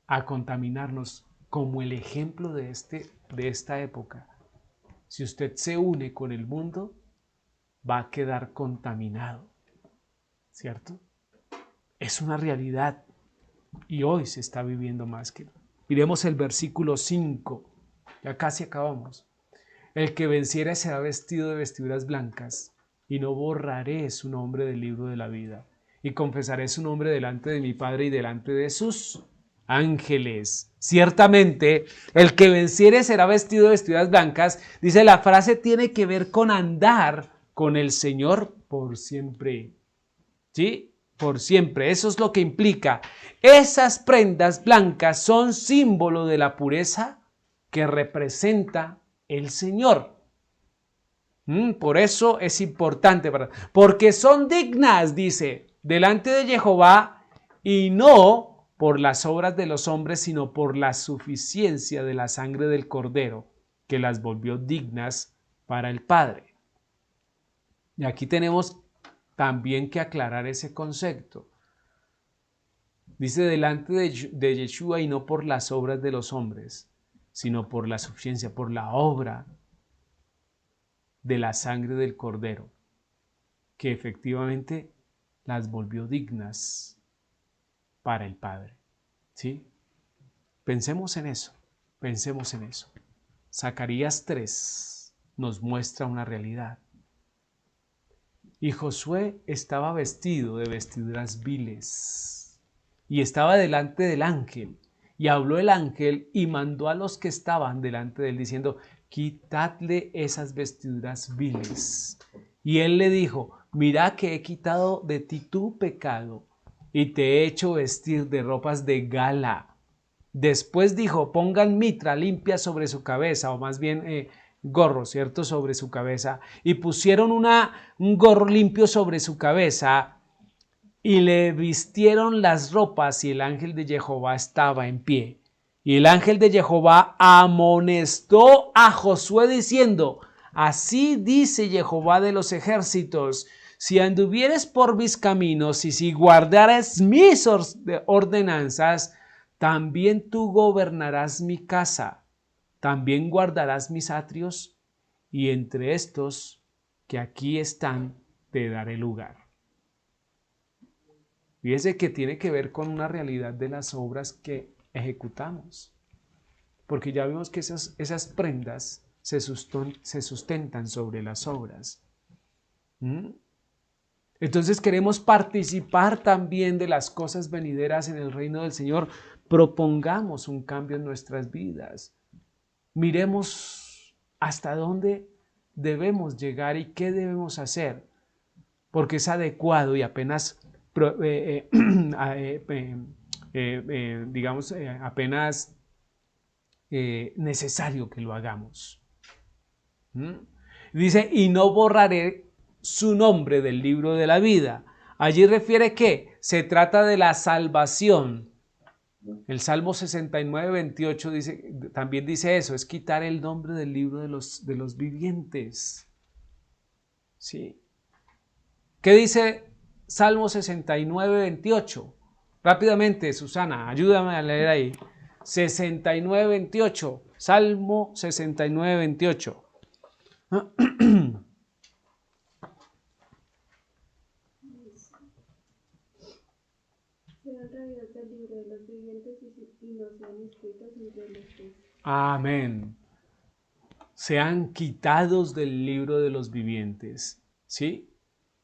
a contaminarnos como el ejemplo de esta época. Si usted se une con el mundo, va a quedar contaminado, ¿cierto? Es una realidad y hoy se está viviendo más que. Miremos el versículo 5, ya casi acabamos. El que venciere será vestido de vestiduras blancas, y no borraré su nombre del libro de la vida, y confesaré su nombre delante de mi Padre y delante de sus ángeles. Ciertamente, el que venciere será vestido de vestiduras blancas. Dice, la frase tiene que ver con andar con el Señor por siempre. ¿Sí? por siempre. Eso es lo que implica. Esas prendas blancas son símbolo de la pureza que representa el Señor. Por eso es importante, porque son dignas, dice, delante de Jehová, y no por las obras de los hombres, sino por la suficiencia de la sangre del Cordero, que las volvió dignas para el Padre. Y aquí tenemos también que aclarar ese concepto. Dice delante de Yeshua y no por las obras de los hombres, sino por la suficiencia, por la obra de la sangre del Cordero, que efectivamente las volvió dignas para el Padre. ¿Sí? Pensemos en eso, pensemos en eso. Zacarías 3 nos muestra una realidad. Y Josué estaba vestido de vestiduras viles y estaba delante del ángel. Y habló el ángel y mandó a los que estaban delante de él diciendo: quitadle esas vestiduras viles. Y él le dijo: mira que he quitado de ti tu pecado y te he hecho vestir de ropas de gala. Después dijo: pongan mitra limpia sobre su cabeza, o más bien gorro, ¿cierto? Sobre su cabeza. Y pusieron un gorro limpio sobre su cabeza y le vistieron las ropas, y el ángel de Jehová estaba en pie. Y el ángel de Jehová amonestó a Josué diciendo: así dice Jehová de los ejércitos, si anduvieres por mis caminos y si guardares mis ordenanzas, también tú gobernarás mi casa, también guardarás mis atrios, y entre estos que aquí están te daré lugar. Fíjese que tiene que ver con una realidad de las obras que ejecutamos, porque ya vimos que esas prendas se sustentan sobre las obras. Entonces queremos participar también de las cosas venideras en el reino del Señor. Propongamos un cambio en nuestras vidas. Miremos hasta dónde debemos llegar y qué debemos hacer, porque es adecuado y apenas apenas necesario que lo hagamos. Dice: y no borraré su nombre del libro de la vida. Allí refiere que se trata de la salvación. El Salmo 69, 28 también dice eso, es quitar el nombre del libro de los vivientes. ¿Sí? ¿Qué dice Salmo 69, 28? Rápidamente, Susana, ayúdame a leer ahí. 69, 28. Salmo 69, 28. Amén. Sean quitados del libro de los vivientes, ¿sí?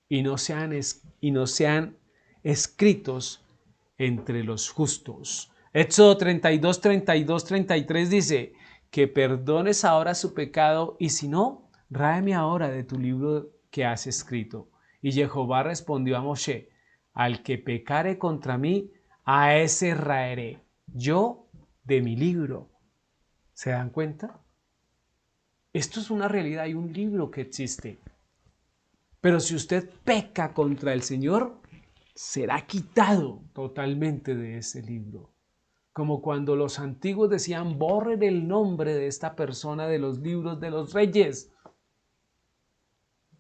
Y no sean escritos entre los justos. Éxodo 32, 32, 33 dice: que perdones ahora su pecado, y si no, ráeme ahora de tu libro que has escrito. Y Jehová respondió a Moshe: al que pecare contra mí, a ese raeré yo de mi libro. ¿Se dan cuenta? Esto es una realidad, hay un libro que existe. Pero si usted peca contra el Señor, será quitado totalmente de ese libro. Como cuando los antiguos decían: borren el nombre de esta persona de los libros de los reyes.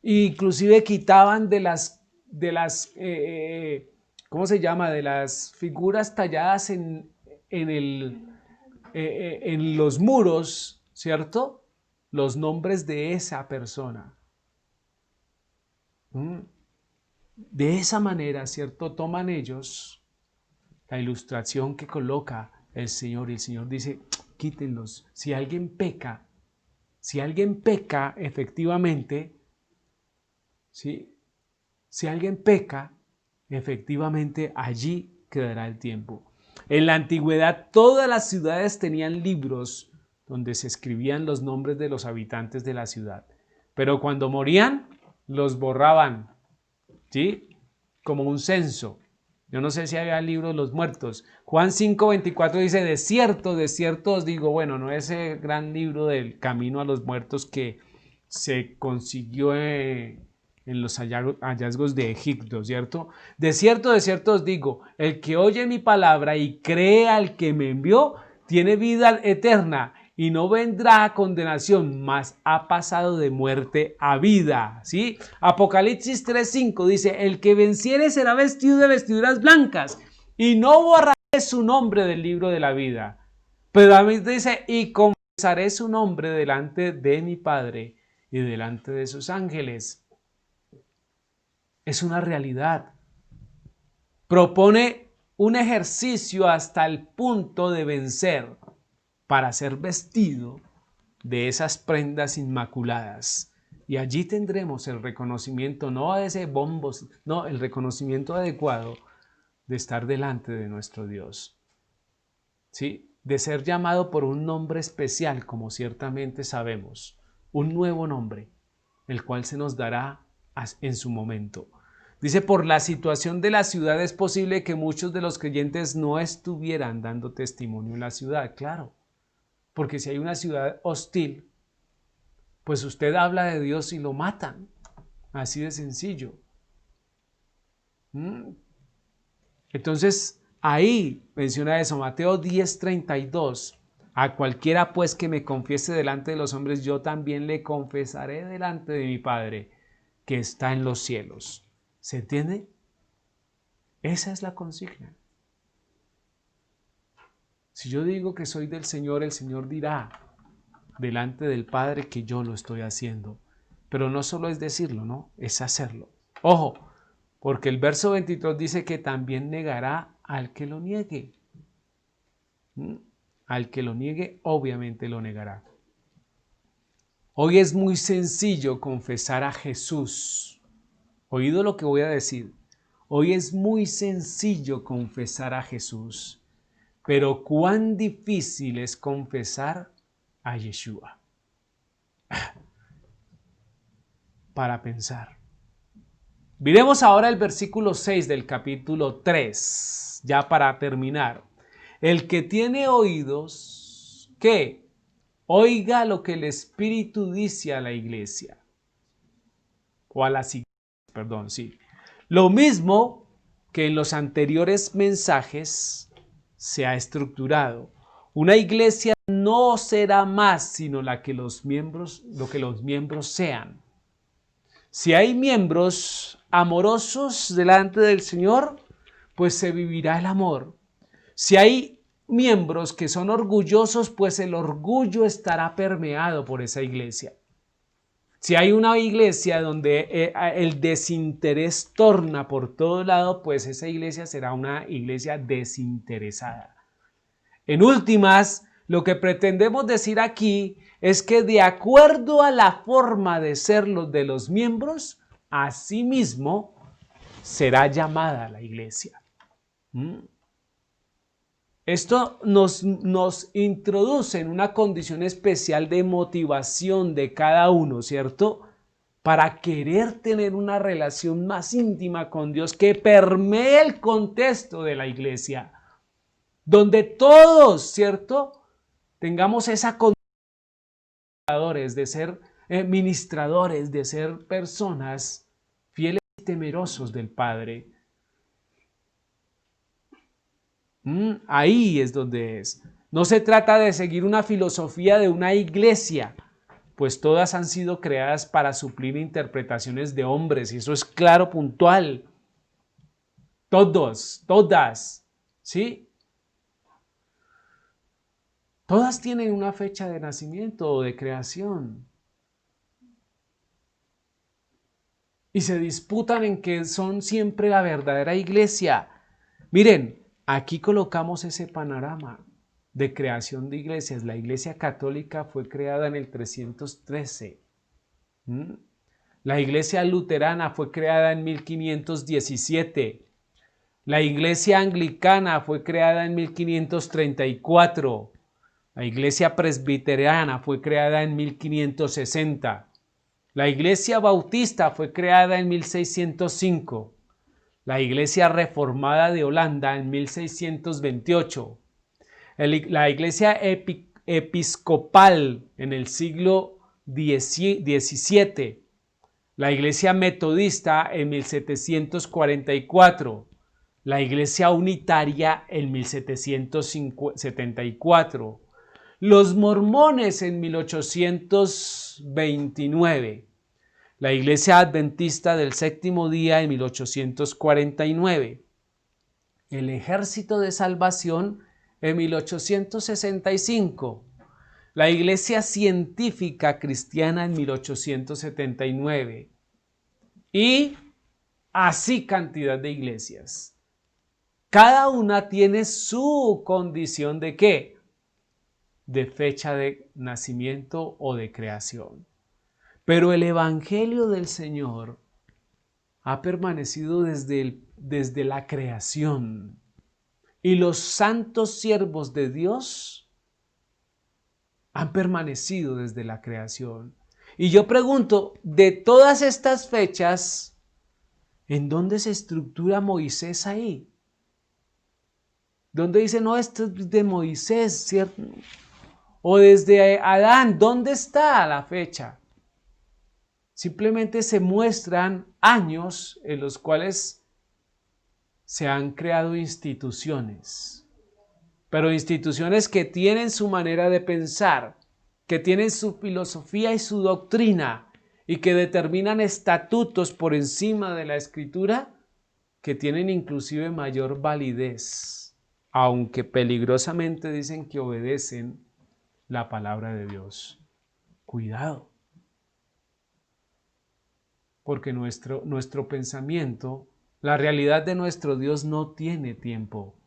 E inclusive quitaban de las ¿cómo se llama? De las figuras talladas en los muros, ¿cierto? Los nombres de esa persona. De esa manera, ¿cierto? Toman ellos la ilustración que coloca el Señor, y el Señor dice: quítenlos. Si alguien peca efectivamente, ¿sí? Si alguien peca, efectivamente allí quedará el tiempo. En la antigüedad todas las ciudades tenían libros donde se escribían los nombres de los habitantes de la ciudad, pero cuando morían los borraban, ¿sí? Como un censo. Yo no sé si había el libro de los muertos. Juan 5:24 dice, de cierto os digo, bueno, no ese gran libro del camino a los muertos que se consiguió en los hallazgos de Egipto, ¿cierto? De cierto os digo, el que oye mi palabra y cree al que me envió, tiene vida eterna y no vendrá a condenación, mas ha pasado de muerte a vida, ¿sí? Apocalipsis 3:5 dice, el que venciere será vestido de vestiduras blancas y no borraré su nombre del libro de la vida. Pero a mí dice, y confesaré su nombre delante de mi Padre y delante de sus ángeles. Es una realidad. Propone un ejercicio hasta el punto de vencer para ser vestido de esas prendas inmaculadas. Y allí tendremos el reconocimiento, no de ese bombos, no, el reconocimiento adecuado de estar delante de nuestro Dios. ¿Sí? De ser llamado por un nombre especial, como ciertamente sabemos, un nuevo nombre, el cual se nos dará en su momento. Dice, por la situación de la ciudad es posible que muchos de los creyentes no estuvieran dando testimonio en la ciudad, claro. Porque si hay una ciudad hostil, pues usted habla de Dios y lo matan. Así de sencillo. Entonces, ahí menciona eso, Mateo 10:32. A cualquiera pues que me confiese delante de los hombres, yo también le confesaré delante de mi Padre que está en los cielos. ¿Se entiende? Esa es la consigna. Si yo digo que soy del Señor, el Señor dirá delante del Padre que yo lo estoy haciendo. Pero no solo es decirlo, ¿no? Es hacerlo. Ojo, porque el verso 23 dice que también negará al que lo niegue. Al que lo niegue, obviamente lo negará. Hoy es muy sencillo confesar a Jesús. Oído lo que voy a decir. Hoy es muy sencillo confesar a Jesús. Pero cuán difícil es confesar a Yeshua. Para pensar. Miremos ahora el versículo 6 del capítulo 3, ya para terminar. El que tiene oídos, ¿qué? Oiga lo que el Espíritu dice a la iglesia. O a las iglesias, perdón, sí. Lo mismo que en los anteriores mensajes se ha estructurado. Una iglesia no será más sino lo que los miembros sean. Si hay miembros amorosos delante del Señor, pues se vivirá el amor. Si hay miembros que son orgullosos, pues el orgullo estará permeado por esa iglesia. Si hay una iglesia donde el desinterés torna por todo lado, pues esa iglesia será una iglesia desinteresada. En últimas, lo que pretendemos decir aquí es que de acuerdo a la forma de ser de los miembros, asimismo será llamada la iglesia. Esto nos introduce en una condición especial de motivación de cada uno, ¿cierto? Para querer tener una relación más íntima con Dios que permee el contexto de la iglesia, donde todos, ¿cierto?, tengamos esa condición de ser ministradores, de ser personas fieles y temerosos del Padre. Ahí es donde es. No se trata de seguir una filosofía de una iglesia, pues todas han sido creadas para suplir interpretaciones de hombres, y eso es claro, puntual. Todas, ¿sí? Todas tienen una fecha de nacimiento o de creación. Y se disputan en que son siempre la verdadera iglesia. Miren, aquí colocamos ese panorama de creación de iglesias. La iglesia católica fue creada en el 313. La iglesia luterana fue creada en 1517. La iglesia anglicana fue creada en 1534. La iglesia presbiteriana fue creada en 1560. La iglesia bautista fue creada en 1605. la Iglesia Reformada de Holanda en 1628, la Iglesia Episcopal en el siglo XVII, la Iglesia Metodista en 1744, la Iglesia Unitaria en 1774, los mormones en 1829, la Iglesia Adventista del Séptimo Día en 1849, el Ejército de Salvación en 1865, la Iglesia Científica Cristiana en 1879 y así cantidad de iglesias. Cada una tiene su condición de ¿qué? De fecha de nacimiento o de creación. Pero el Evangelio del Señor ha permanecido desde la creación. Y los santos siervos de Dios han permanecido desde la creación. Y yo pregunto, de todas estas fechas, ¿en dónde se estructura Moisés ahí? ¿Dónde dice, no, esto es de Moisés, cierto? O desde Adán, ¿dónde está la fecha? Simplemente se muestran años en los cuales se han creado instituciones, pero instituciones que tienen su manera de pensar, que tienen su filosofía y su doctrina y que determinan estatutos por encima de la Escritura que tienen inclusive mayor validez, aunque peligrosamente dicen que obedecen la palabra de Dios. Cuidado, porque nuestro pensamiento, la realidad de nuestro Dios no tiene tiempo,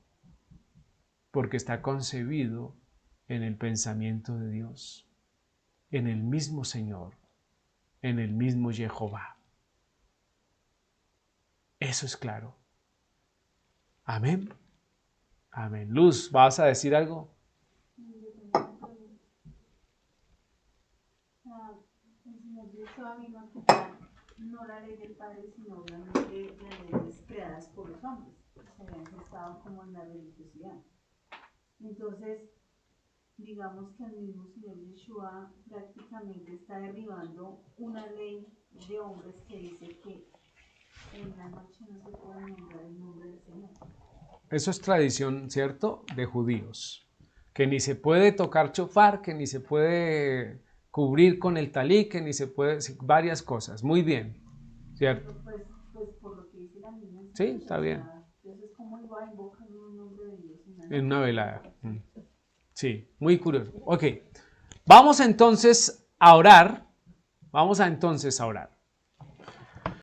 porque está concebido en el pensamiento de Dios, en el mismo Señor, en el mismo Jehová. Eso es claro. Amén. Amén. Luz, ¿vas a decir algo? El Señor Yeshua vino a quitar no la ley del Padre, sino obviamente las leyes creadas por los hombres, que se habían gestado como en la religiosidad. Entonces, digamos que el mismo Señor Yeshua prácticamente está derribando una ley de hombres que dice que en la noche no se puede nombrar el nombre del Señor. Eso es tradición, ¿cierto?, de judíos, que ni se puede tocar shofar, que ni se puede cubrir con el talí, que ni se puede, varias cosas. Muy bien, ¿cierto? Pues por lo que dice la misma. Sí, está bien. Entonces, ¿cómo iba a invocar un nombre de Dios En una velada. Sí, muy curioso. Ok, vamos entonces a orar. Vamos a entonces a orar.